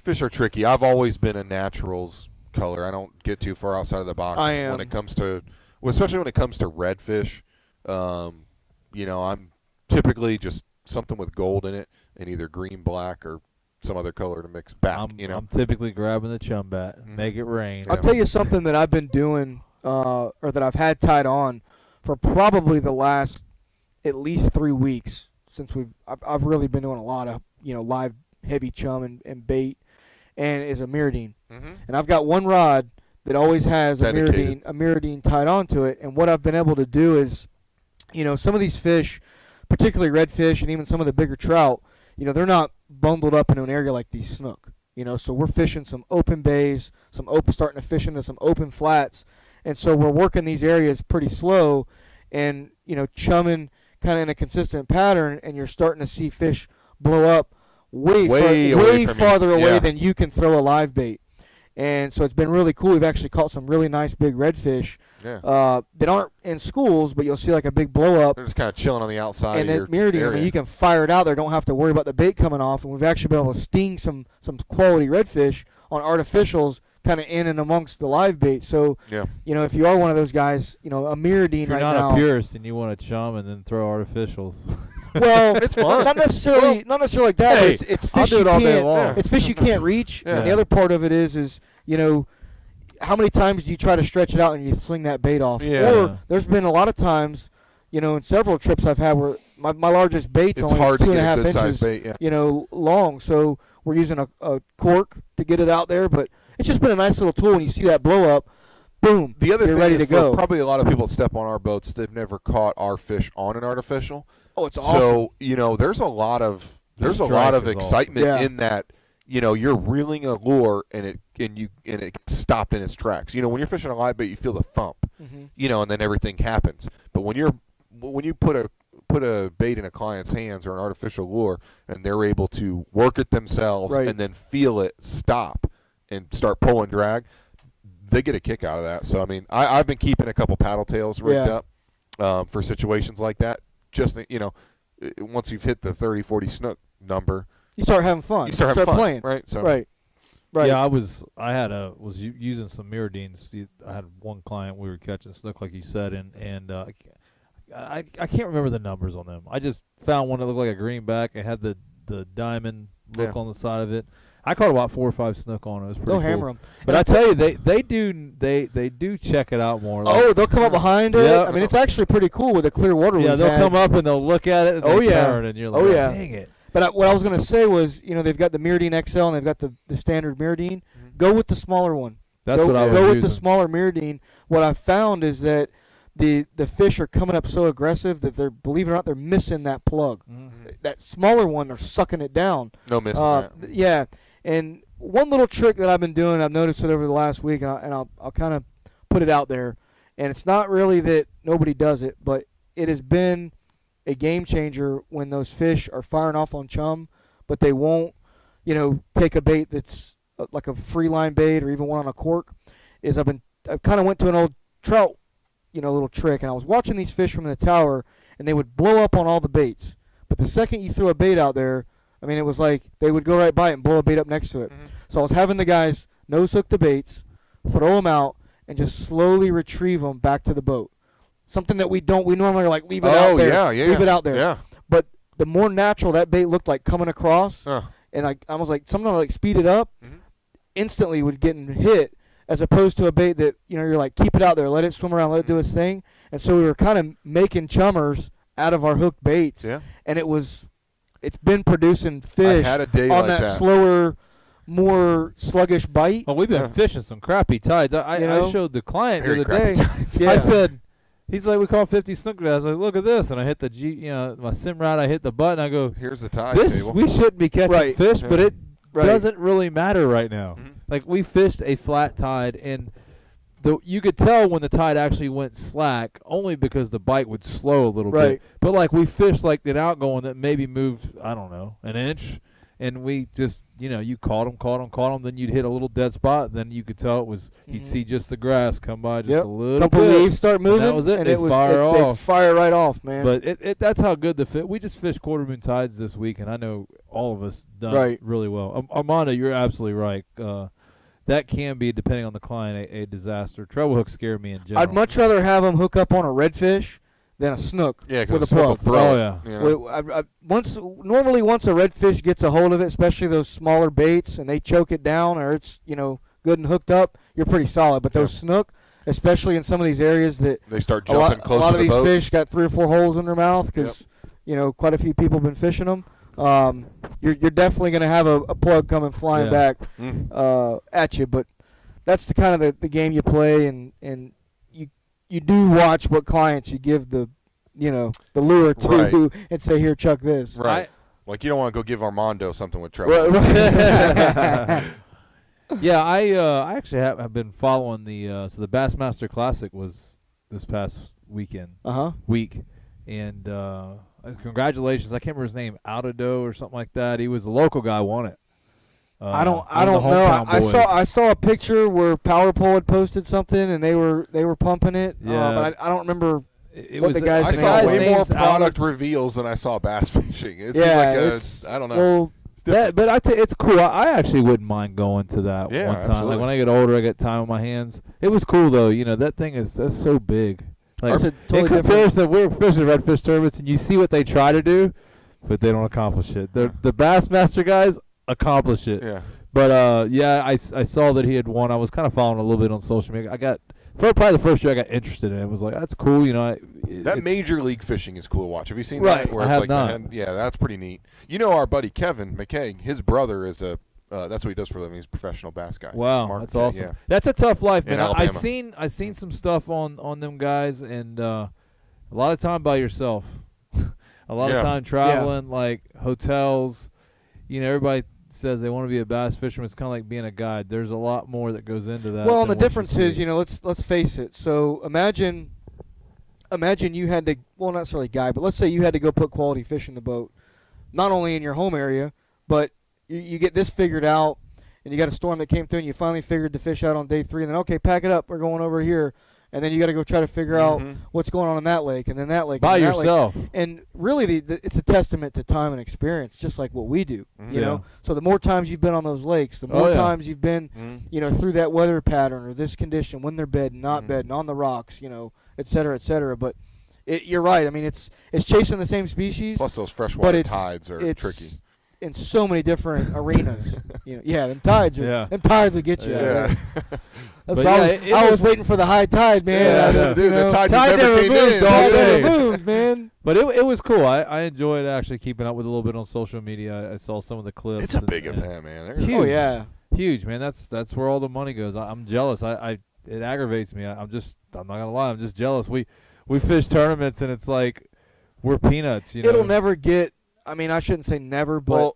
fish are tricky. I've always been a naturals color. I don't get too far outside of the box when it comes to, especially when it comes to redfish. I'm typically just something with gold in it and either green, black, or some other color to mix back. I'm typically grabbing the chum bat, make it rain. I'll tell you something that I've been doing, or that I've had tied on for probably the last at least 3 weeks since I've really been doing a lot of live heavy chum and bait, and is a miridine. And I've got one rod that always has a miridine tied onto it. And what I've been able to do is, some of these fish, particularly redfish and even some of the bigger trout, they're not bundled up in an area like these snook. So we're fishing some open bays, starting to fish into some open flats. And so we're working these areas pretty slow and, chumming, kind of in a consistent pattern, and you're starting to see fish blow up way away from farther you. away Yeah. than you can throw a live bait. And so it's been really cool. We've actually caught some really nice big redfish that aren't in schools, but you'll see like a big blow up. They're just kind of chilling on the outside And of your at Meridian, I area. mean, you can fire it out there. Don't have to worry about the bait coming off. And we've actually been able to sting some quality redfish on artificials kind of in and amongst the live bait. So, you know, if you are one of those guys, you know, a Meridian If you're right not now. a purist and you want to chum and then throw artificials. Well, It's fun. Not necessarily like that. Hey, but it's I'll fish do you it all day can't. long. It's fish you can't reach. Yeah. And the other part of it is you know, how many times do you try to stretch it out and you sling that bait off? Yeah. Or there's been a lot of times, you know, in several trips I've had where my largest bait's It's only hard to get a 2.5 good inches, size bait. Yeah. you know, long. So we're using a cork to get it out there, but it's just been a nice little tool. When you see that blow up, boom, The other you're thing ready is to for go. probably a lot of people that step on our boats, they've never caught our fish on an artificial. Oh, it's awesome. So, you know, there's a lot of strike is excitement awesome. in that, you know, you're reeling a lure and it gets stopped in its tracks. You know, when you're fishing a live bait, you feel the thump, you know, and then everything happens. But when you put a bait in a client's hands or an artificial lure and they're able to work it themselves and then feel it stop and start pulling drag, they get a kick out of that. So, I mean, I've been keeping a couple paddle tails rigged up for situations like that. Just, you know, once you've hit the 30, 40 snook number, you start having fun. you start having fun, playing. right? So, Right. Yeah, I was using some Miradines. I had one client we were catching snook, like you said, and I can't remember the numbers on them. I just found one that looked like a greenback. It had the diamond look on the side of it. I caught about 4 or 5 snook on it. It was pretty cool. Hammer them. But I tell you, they do check it out more. Oh, they'll come up behind it. Yeah. I mean, it's actually pretty cool with the clear water. Yeah, they'll come up and they'll look at it. And they turn, and you're like, dang it. But what I was going to say was, you know, they've got the Meridian XL and they've got the standard Meridian. Go with the smaller one. That's what I was Go using. with the smaller Meridian. What I found is that the fish are coming up so aggressive that they're, believe it or not, they're missing that plug. That smaller one, they're sucking it down. No missing that. Yeah, and one little trick that I've been doing, I've noticed it over the last week, and I'll kind of put it out there. And it's not really that nobody does it, but it has been a game changer when those fish are firing off on chum, but they won't, you know, take a bait that's like a free line bait or even one on a cork. Is I kind of went to an old trout, you know, little trick, and I was watching these fish from the tower, and they would blow up on all the baits. But the second you threw a bait out there, I mean, it was like they would go right by it and blow a bait up next to it. So I was having the guys nose hook the baits, throw them out, and just slowly retrieve them back to the boat. Something that we normally are like leave it out there. Leave it out there. Yeah. But the more natural that bait looked like coming across, and I was like, something like speed it up, instantly would get hit, as opposed to a bait that, you know, you're like, keep it out there, let it swim around, let it do its thing. And so we were kind of making chummers out of our hooked baits. Yeah. And it's been producing fish I had a day on like that slower, more sluggish bite. Well, we've been fishing some crappy tides. I showed the client the Very other day. crappy Yeah. I said, he's like, we caught 50 snook today. I was like, look at this. And I hit my sim rod, I hit the button. I go, Here's the tide this, table. we shouldn't be catching fish, but it doesn't really matter right now. Like, we fished a flat tide, and you could tell when the tide actually went slack, only because the bite would slow a little bit. But, like, we fished, like, an outgoing that maybe moved, I don't know, an inch. And we just, you know, you caught them. Then you'd hit a little dead spot. Then you could tell it was, you'd see just the grass come by just a little couple bit. leaves start moving. And that was it. And They fire off. They fire right off, man. But that's how good the fit. We just fished quarter moon tides this week, and I know all of us done really well. Armando, you're absolutely right. That can be, depending on the client, a disaster. Treble hooks scare me in general. I'd much rather have them hook up on a redfish than a snook with a plug. Normally once a redfish gets a hold of it, especially those smaller baits, and they choke it down, or it's, you know, good and hooked up, you're pretty solid. But those snook, especially in some of these areas that they start jumping close a lot to of the these boat. fish got 3 or 4 holes in their mouth because you know, quite a few people have been fishing them. You're definitely going to have a plug coming flying back at you. But that's the kind of the game you play, and you do watch what clients you give the lure to and say, here, chuck this. Right. Like, you don't want to go give Armando something with treble. Yeah, I actually have been following the Bassmaster Classic was this past week, And congratulations, I can't remember his name, Aldo or something like that. He was a local guy, won it. I don't know. I saw a picture where Power Pole had posted something and they were pumping it. Yeah. But I don't remember. It what was the guy's I name saw was. way more name's product reveals than I saw bass fishing. It seems like I don't know. Well, but I tell you, it's cool. I actually wouldn't mind going to that Yeah, one time. absolutely. Like when I get older, I get time on my hands. It was cool though. You know, that thing that's so big. Like It's a totally in comparison, we're fishing redfish tournaments, and you see what they try to do, but they don't accomplish it. The Bassmaster guys accomplish it. Yeah. But I saw that he had won. I was kind of following a little bit on social media. Probably the first year I got interested in it. I was like, that's cool, you know. That major league fishing is cool to watch. Have you seen Right. that? Where I it's have like not. yeah, that's pretty neat. You know, our buddy Kevin McKay, his brother is that's what he does for a living. He's a professional bass guy. Wow, Mark that's McKay, awesome. Yeah. That's a tough life, In man. Alabama. I seen some stuff on them guys, and a lot of time by yourself. A lot of time traveling, like hotels. You know, everybody says they want to be a bass fisherman. It's kind of like being a guide. There's a lot more that goes into that. Well, than and the what you difference is, see. you know, let's face it. So imagine you had to, well, not necessarily guide, but let's say you had to go put quality fish in the boat, not only in your home area, but you get this figured out, and you got a storm that came through, and you finally figured the fish out on day 3, and then okay, pack it up, we're going over here, and then you got to go try to figure out what's going on in that lake, and then that lake, by and that yourself. lake. And really, it's a testament to time and experience, just like what we do. You know, so the more times you've been on those lakes, the more times you've been, you know, through that weather pattern or this condition, when they're bedding, not bedding, on the rocks, you know, et cetera, et cetera. But you're right. I mean, it's chasing the same species. Plus, those but freshwater tides are it's tricky. in so many different arenas. You know, them tides will get you. That's But I was waiting for the high tide, man. Dude, the tide never came moves, in. dog. Hey. Never moves, man. But it was cool. I enjoyed actually keeping up with it a little bit on social media. I saw some of the clips. It's a big event, man. They're Huge. Oh yeah, huge, man. That's where all the money goes. I'm jealous. It aggravates me. I'm not gonna lie. I'm just jealous. We fish tournaments and it's like we're peanuts. You know, it'll never get. I mean, I shouldn't say never, but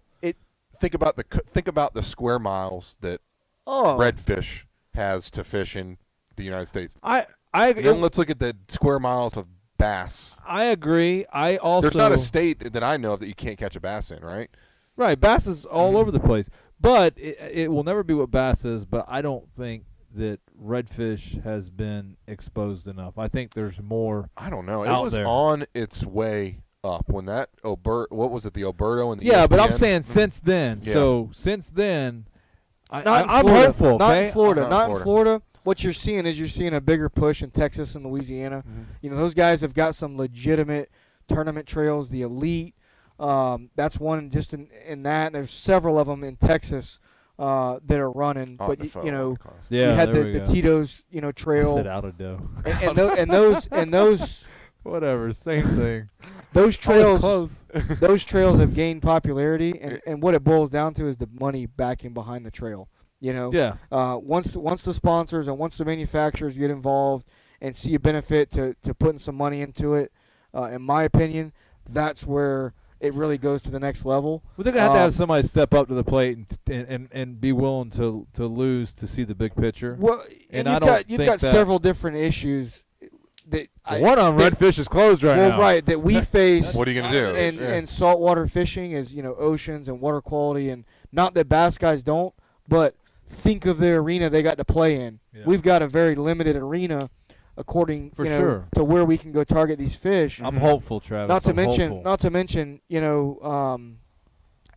think about the square miles that redfish has to fish in the United States. Then let's look at the square miles of bass. I agree. I also there's not a state that I know of that you can't catch a bass in, right? Right, bass is all over the place, but it will never be what bass is. But I don't think that redfish has been exposed enough. I think there's more. I don't know. It out was there. on its way up when that what was it? The Alberto and the Yeah, but I'm ESPN? saying since then. Yeah. So since then, I'm hopeful. Not Okay? in Florida. Not Not in in Florida. What you're seeing is a bigger push in Texas and Louisiana. You know, those guys have got some legitimate tournament trails. The Elite, that's one just in that. There's several of them in Texas that are running. But you know, you had the Tito's trail. I said out of dough. and those Whatever, same thing. Those trails, close. those trails have gained popularity, and what it boils down to is the money backing behind the trail. You know, once the sponsors and once the manufacturers get involved and see a benefit to putting some money into it, in my opinion, that's where it really goes to the next level. Well, they're gonna have somebody step up to the plate and be willing to lose to see the big picture. Well, and you've got several different issues. One on redfish is closed right now. Well, right, that we face. What are you going to do? And saltwater fishing is, oceans and water quality, and not that bass guys don't, but think of the arena they got to play in. Yeah. We've got a very limited arena, according to where we can go target these fish. I'm hopeful, Travis. Not to mention,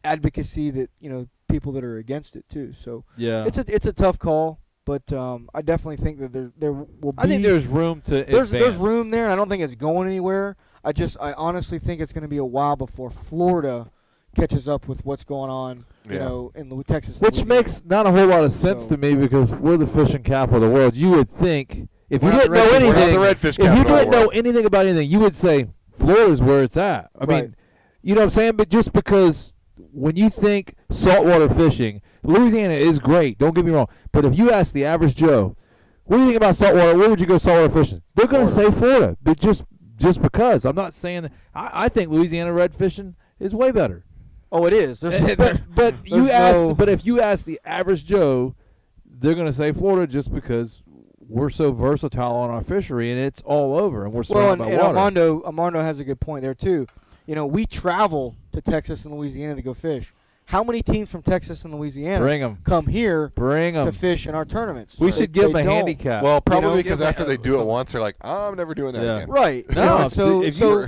advocacy that people that are against it too. So it's a tough call. But I definitely think that there will be. I think there's room to there's room there, and I don't think it's going anywhere. I honestly think it's going to be a while before Florida catches up with what's going on, in Texas. Which makes not a whole lot of sense to me because we're the fishing capital of the world. You would think if you didn't know anything about anything, you would say Florida's where it's at. I mean, you know what I'm saying? But just because when you think saltwater fishing, Louisiana is great, don't get me wrong. But if you ask the average Joe, what do you think about saltwater? Where would you go saltwater fishing? They're going to say Florida, but just because. I'm not saying that. I think Louisiana red fishing is way better. Oh, it is. But if you ask the average Joe, they're going to say Florida just because we're so versatile on our fishery, and it's all over, and we're Well, surrounded and by water. Armando has a good point there too. We travel to Texas and Louisiana to go fish. How many teams from Texas and Louisiana Bring 'em. come here Bring 'em. to fish in our tournaments? We should give them a don't. handicap. Well, probably know, because give after them they do it some- once, they're like, I'm never doing that Yeah. again. Right. No, So if you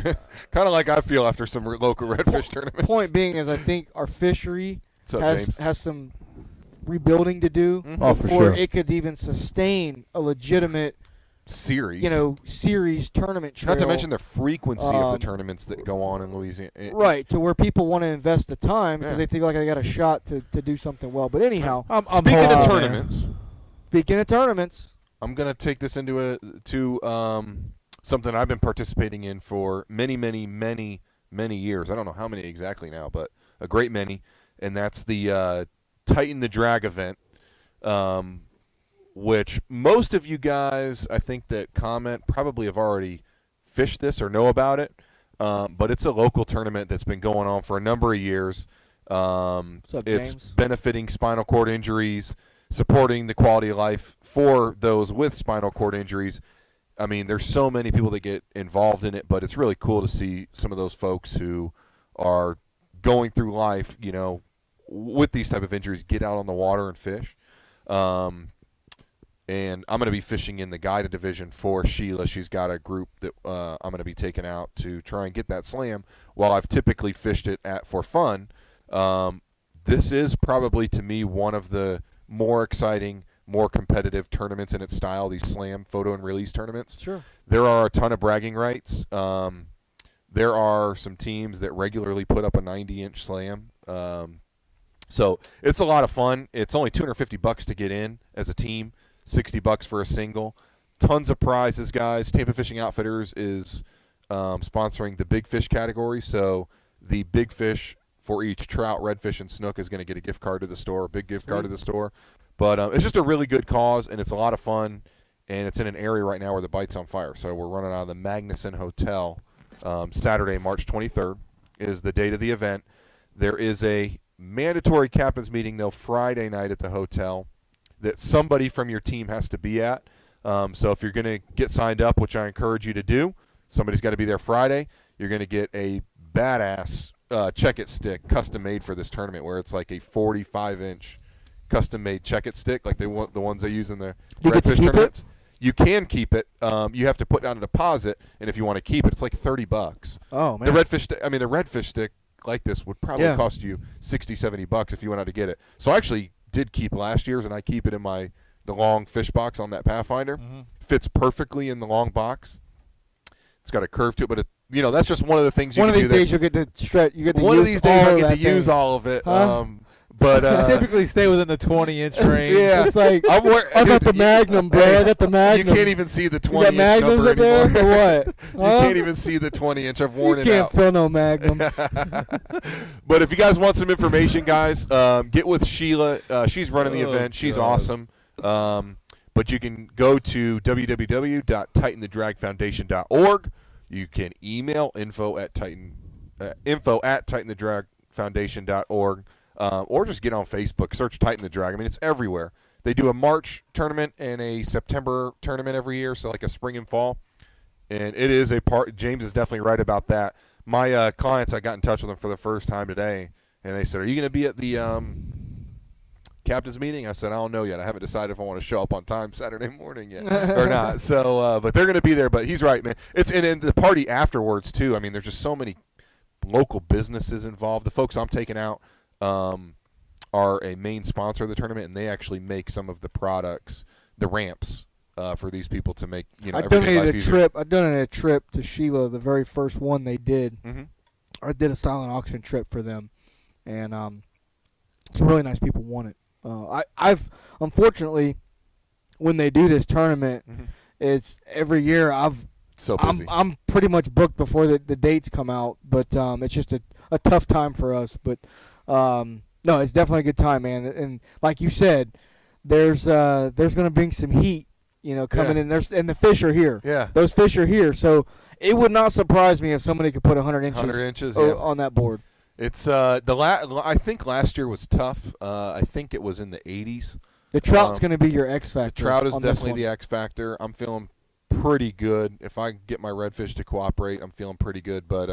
Kind of like I feel after some local redfish tournaments. point being is I think our fishery What's up, James? has some rebuilding to do Oh, for before sure. it could even sustain a legitimate, Series. series tournament trail. Not to mention the frequency of the Um, tournaments that go on in Louisiana. right, to where people want to invest the time because Yeah. they think like they got a shot to do something well. But anyhow, I'm Speaking hoping, of man. tournaments, speaking of tournaments, I'm going to take this into something I've been participating in for many, many, many, many years. I don't know how many exactly now, but a great many. And that's the Tighten the Drag event, which most of you guys, I think that comment, probably have already fished this or know about it. But it's a local tournament that's been going on for a number of years. what's up, It's James? benefiting spinal cord injuries, supporting the quality of life for those with spinal cord injuries. I mean, there's so many people that get involved in it, but it's really cool to see some of those folks who are going through life, with these type of injuries, get out on the water and fish. And I'm going to be fishing in the guided division for Sheila. She's got a group that I'm going to be taking out to try and get that slam. While I've typically fished it for fun, this is probably, to me, one of the more exciting, more competitive tournaments in its style, these slam photo and release tournaments. Sure. There are a ton of bragging rights. There are some teams that regularly put up a 90-inch slam. So it's a lot of fun. It's only $250 to get in as a team, $60 for a single. Tons of prizes, guys. Tampa Fishing Outfitters is sponsoring the big fish category. So the big fish for each trout, redfish, and snook is going to get a gift card to the store, a big gift card to the store. But it's just a really good cause, and it's a lot of fun. And it's in an area right now where the bite's on fire. So we're running out of the Magnuson Hotel. Saturday, March 23rd is the date of the event. There is a mandatory captain's meeting, though, Friday night at the hotel that somebody from your team has to be at. So if you're going to get signed up, which I encourage you to do, somebody's got to be there Friday. You're going to get a badass Check-It stick custom-made for this tournament, where it's like a 45-inch custom-made Check-It stick, like the ones they use in the You get to redfish keep it? tournaments. You can keep it. You have to put down a deposit, and if you want to keep it, it's like $30. Oh man. The redfish stick like this would probably Yeah. cost you $60-$70 if you went out to get it. So I actually did keep last year's, and I keep it in the long fish box on that Pathfinder. Fits perfectly in the long box. It's got a curve to it, but that's just one of the things you One can of these do. days you'll get to stretch. You get to One use of these days all I of get that to use thing. all of it. Huh? But Typically stay within the 20-inch range. yeah, It's like I got the Magnum, bro. I got the Magnum. You can't even see the You 20 got inch Magnums number up there anymore. or what? You Huh? can't even see the 20 inch. I've worn You it can't out. fill no Magnum. But if you guys want some information, guys, get with Sheila. She's running the Oh, event. She's God. awesome. But you can go to www.tightenthedragfoundation.org. You can email info@tightenthedragfoundation.org, or just get on Facebook. Search Tighten the Drag. I mean, it's everywhere. They do a March tournament and a September tournament every year, so like a spring and fall. And it is a part. James is definitely right about that. My clients, I got in touch with them for the first time today, and they said, "Are you going to be at the captain's meeting?" I said, "I don't know yet. I haven't decided if I want to show up on time Saturday morning yet or not." So, but they're going to be there. But he's right, man. It's and the party afterwards too. I mean, there's just so many local businesses involved. The folks I'm taking out are a main sponsor of the tournament, and they actually make some of the products, the ramps. For these people to make, I everyday life donated a easier. trip. I donated a trip to Sheila, the very first one they did. Mm-hmm. I did a silent auction trip for them, and some really nice people won it. I've unfortunately, when they do this tournament, it's every year. So busy. I'm pretty much booked before the dates come out, but it's just a tough time for us. But no, it's definitely a good time, man. And like you said, there's gonna bring some heat. Coming in. And the fish are here. Yeah. Those fish are here. So it would not surprise me if somebody could put 100 inches, 100 inches, yeah. on that board. It's I think last year was tough. I think it was in the 80s The trout's going to be your X factor. The trout is on definitely this the X factor. I'm feeling pretty good. If I get my redfish to cooperate, I'm feeling pretty good. But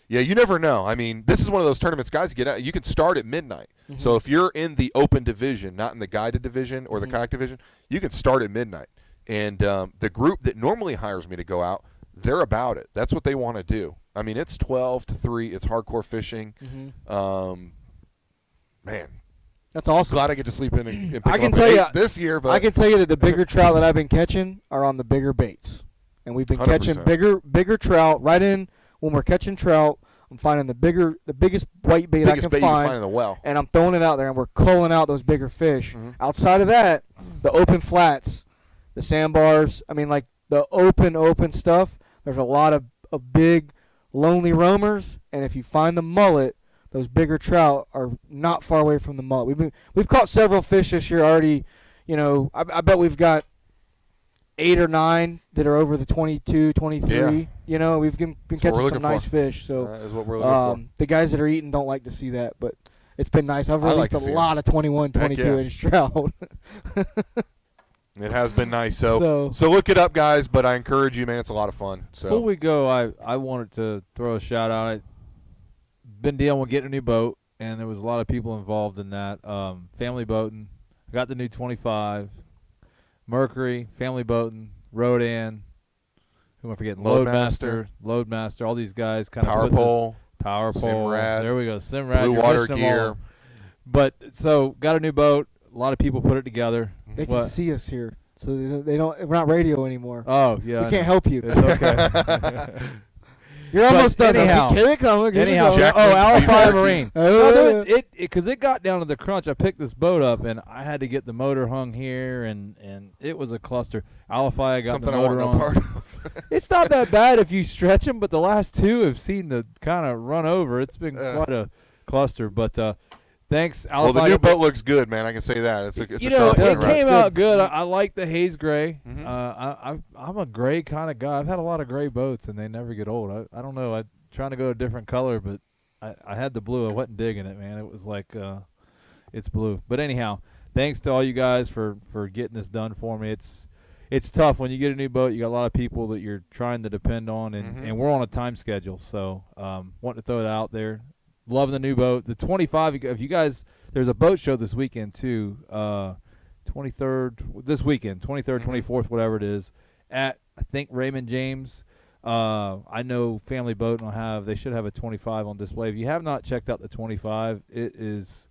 yeah, you never know. I mean, this is one of those tournaments, guys. Get out. You can start at midnight. Mm-hmm. So if you're in the open division, not in the guided division or the kayak division, you can start at midnight. And the group that normally hires me to go out, they're about it. That's what they want to do. I mean, it's 12 to 3. It's hardcore fishing. Man, that's awesome. Glad I get to sleep in and pick I can them tell up you this year. But I can tell you that the bigger trout that I've been catching are on the bigger baits, and we've been 100%. catching bigger trout. Right in when we're catching trout, I'm finding the biggest white bait I can find in the well, and I'm throwing it out there, and we're culling out those bigger fish. Outside of that, the open flats, the sandbars. I mean, like the open stuff. There's a lot of big, lonely roamers, and if you find the mullet, those bigger trout are not far away from the mullet. We've caught several fish this year already. You know, I bet we've got 8 or 9 that are over the 22, 23. Yeah. You know, we've been catching some nice fish. So that is what we're looking for. The guys that are eating don't like to see that, but it's been nice. I've released like a lot of 21, 22-inch trout. It has been nice. So look it up, guys. But I encourage you, man. It's a lot of fun. So before we go, I wanted to throw a shout out. I've been dealing with getting a new boat, and there was a lot of people involved in that. Family boating. I got the new 25. Mercury, family boating, Rodan. Who am I forgetting? Loadmaster. All these guys kind of Power pole. Simrad. There we go. Simrad. Blue water gear. But so got a new boat. A lot of people put it together. They can see us here, so they don't. We're not radio anymore. Oh yeah. We can't help you. It's okay. You're almost done. Anyhow, here it comes. Alpha Marine. Because it got down to the crunch. I picked this boat up, and I had to get the motor hung here, and it was a cluster. Alpha got something the motor I want no part of. It's not that bad if you stretch them, but the last two have seen the kind of run over. It's been quite a cluster, but. Thanks, Alpha. Well, the new boat looks good, man. I can say that. It's a you know, sharp it came out good. I like the haze gray. Mm-hmm. I'm a gray kind of guy. I've had a lot of gray boats, and they never get old. I don't know. I'm trying to go a different color, but I had the blue. I wasn't digging it, man. It was like it's blue. But anyhow, thanks to all you guys for getting this done for me. It's tough when you get a new boat. You got a lot of people that you're trying to depend on, and we're on a time schedule. So wanting to throw it out there. Loving the new boat. The 25, if you guys, there's a boat show this weekend too, 23rd, this weekend, 23rd, 24th, whatever it is, at, I think, Raymond James. I know Family Boat they should have a 25 on display. If you have not checked out the 25, it is,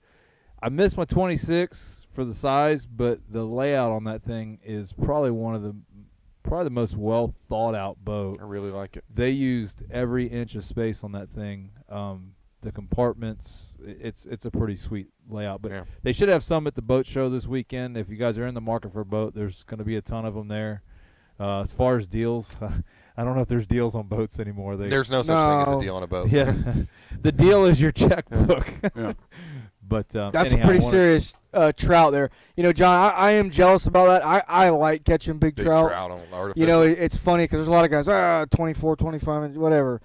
I missed my 26 for the size, but the layout on that thing is probably the most well thought out boat. I really like it. They used every inch of space on that thing. The compartments, it's a pretty sweet layout. But they should have some at the boat show this weekend. If you guys are in the market for a boat, there's going to be a ton of them there. As far as deals, I don't know if there's deals on boats anymore. There's no such thing as a deal on a boat. Yeah, the deal is your checkbook. Yeah. But that's a pretty serious trout there. You know, John, I am jealous about that. I like catching big trout. You know, it's funny because there's a lot of guys, 24, 25 inch, whatever.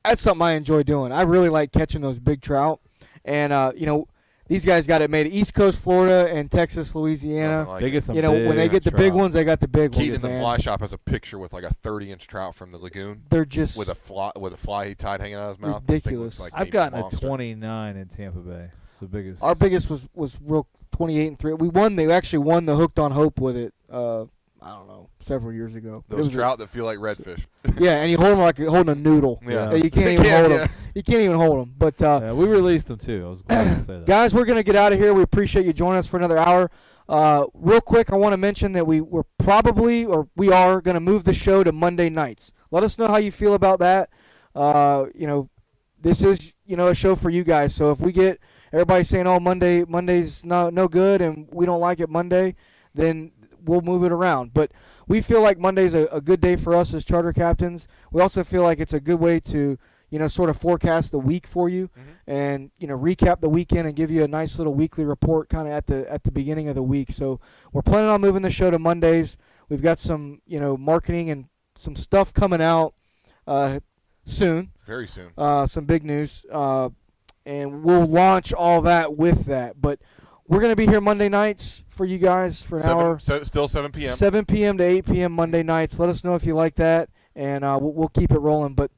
That's something I enjoy doing. I really like catching those big trout. And, you know, these guys got it made. East Coast Florida and Texas, Louisiana. They get some when they get the big ones, they got the big ones. Keaton in the fly shop has a picture with like a 30-inch trout from the lagoon. They're just with a fly he tied hanging out of his mouth. Ridiculous. Like I've gotten a 29 in Tampa Bay. It's the biggest. Our biggest was real 28 and 3. We won. They actually won the Hooked on Hope with it. I don't know, several years ago. Those trout that feel like redfish. Yeah, and you hold them like you're holding a noodle. Yeah. You can't even hold them. You can't even hold them. But we released them too. I was glad to say that. Guys, we're going to get out of here. We appreciate you joining us for another hour. Real quick, I want to mention that we are going to move the show to Monday nights. Let us know how you feel about that. You know, this is, you know, a show for you guys. So if we get everybody saying, "Oh, Monday's no good," and we don't like it Monday, then we'll move it around. But we feel like Monday's a good day for us as charter captains. We also feel like it's a good way to, you know, sort of forecast the week for you and, you know, recap the weekend and give you a nice little weekly report kind of at the beginning of the week. So we're planning on moving the show to Mondays. We've got some, you know, marketing and some stuff coming out soon. Very soon. Some big news. And we'll launch all that with that. But we're going to be here Monday nights for you guys for an hour. Still 7 p.m. 7 p.m. to 8 p.m. Monday nights. Let us know if you like that, and we'll keep it rolling. But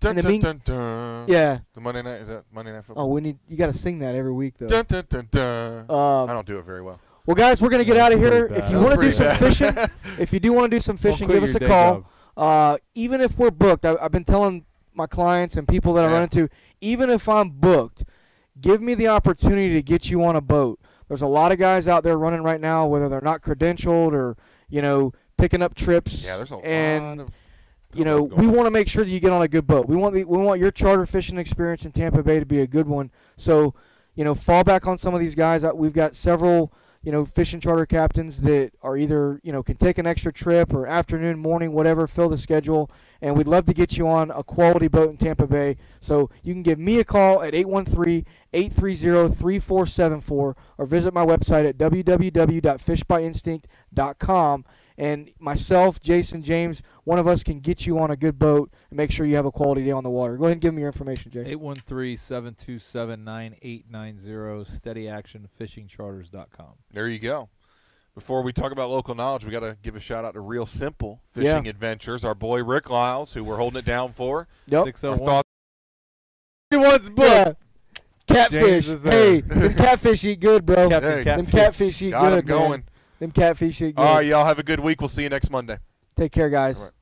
Dun, in the dun, dun, dun. yeah. The Monday night, is that Monday Night Football? Oh, you got to sing that every week though. Dun, dun, dun, dun. I don't do it very well. Well, guys, we're gonna get out of here. Pretty If bad. you want to do Pretty some bad. fishing, if you do want to do some fishing, Don't give quit us a your day call. job. Even if we're booked, I've been telling my clients and people that I run into, even if I'm booked, give me the opportunity to get you on a boat. There's a lot of guys out there running right now, whether they're not credentialed or, picking up trips. Yeah, there's a and, lot of we want to make sure that you get on a good boat. We want your charter fishing experience in Tampa Bay to be a good one. So, fall back on some of these guys. We've got several, fishing charter captains that are either, can take an extra trip or afternoon, morning, whatever, fill the schedule. And we'd love to get you on a quality boat in Tampa Bay. So you can give me a call at 813-830-3474 or visit my website at www.fishbyinstinct.com. And myself, Jason, James, one of us can get you on a good boat and make sure you have a quality day on the water. Go ahead and give me your information, Jay. 813-727-9890, steadyactionfishingcharters.com. There you go. Before we talk about local knowledge, we got to give a shout out to Real Simple Fishing Adventures. Our boy Rick Liles, who we're holding it down for. Yep. 601. Everyone's book. Catfish. James is Hey, there. them catfish eat good, bro. Captain Them Catfish. catfish eat Got him good, man. going. Them catfish eat good. All right, y'all have a good week. We'll see you next Monday. Take care, guys. All right.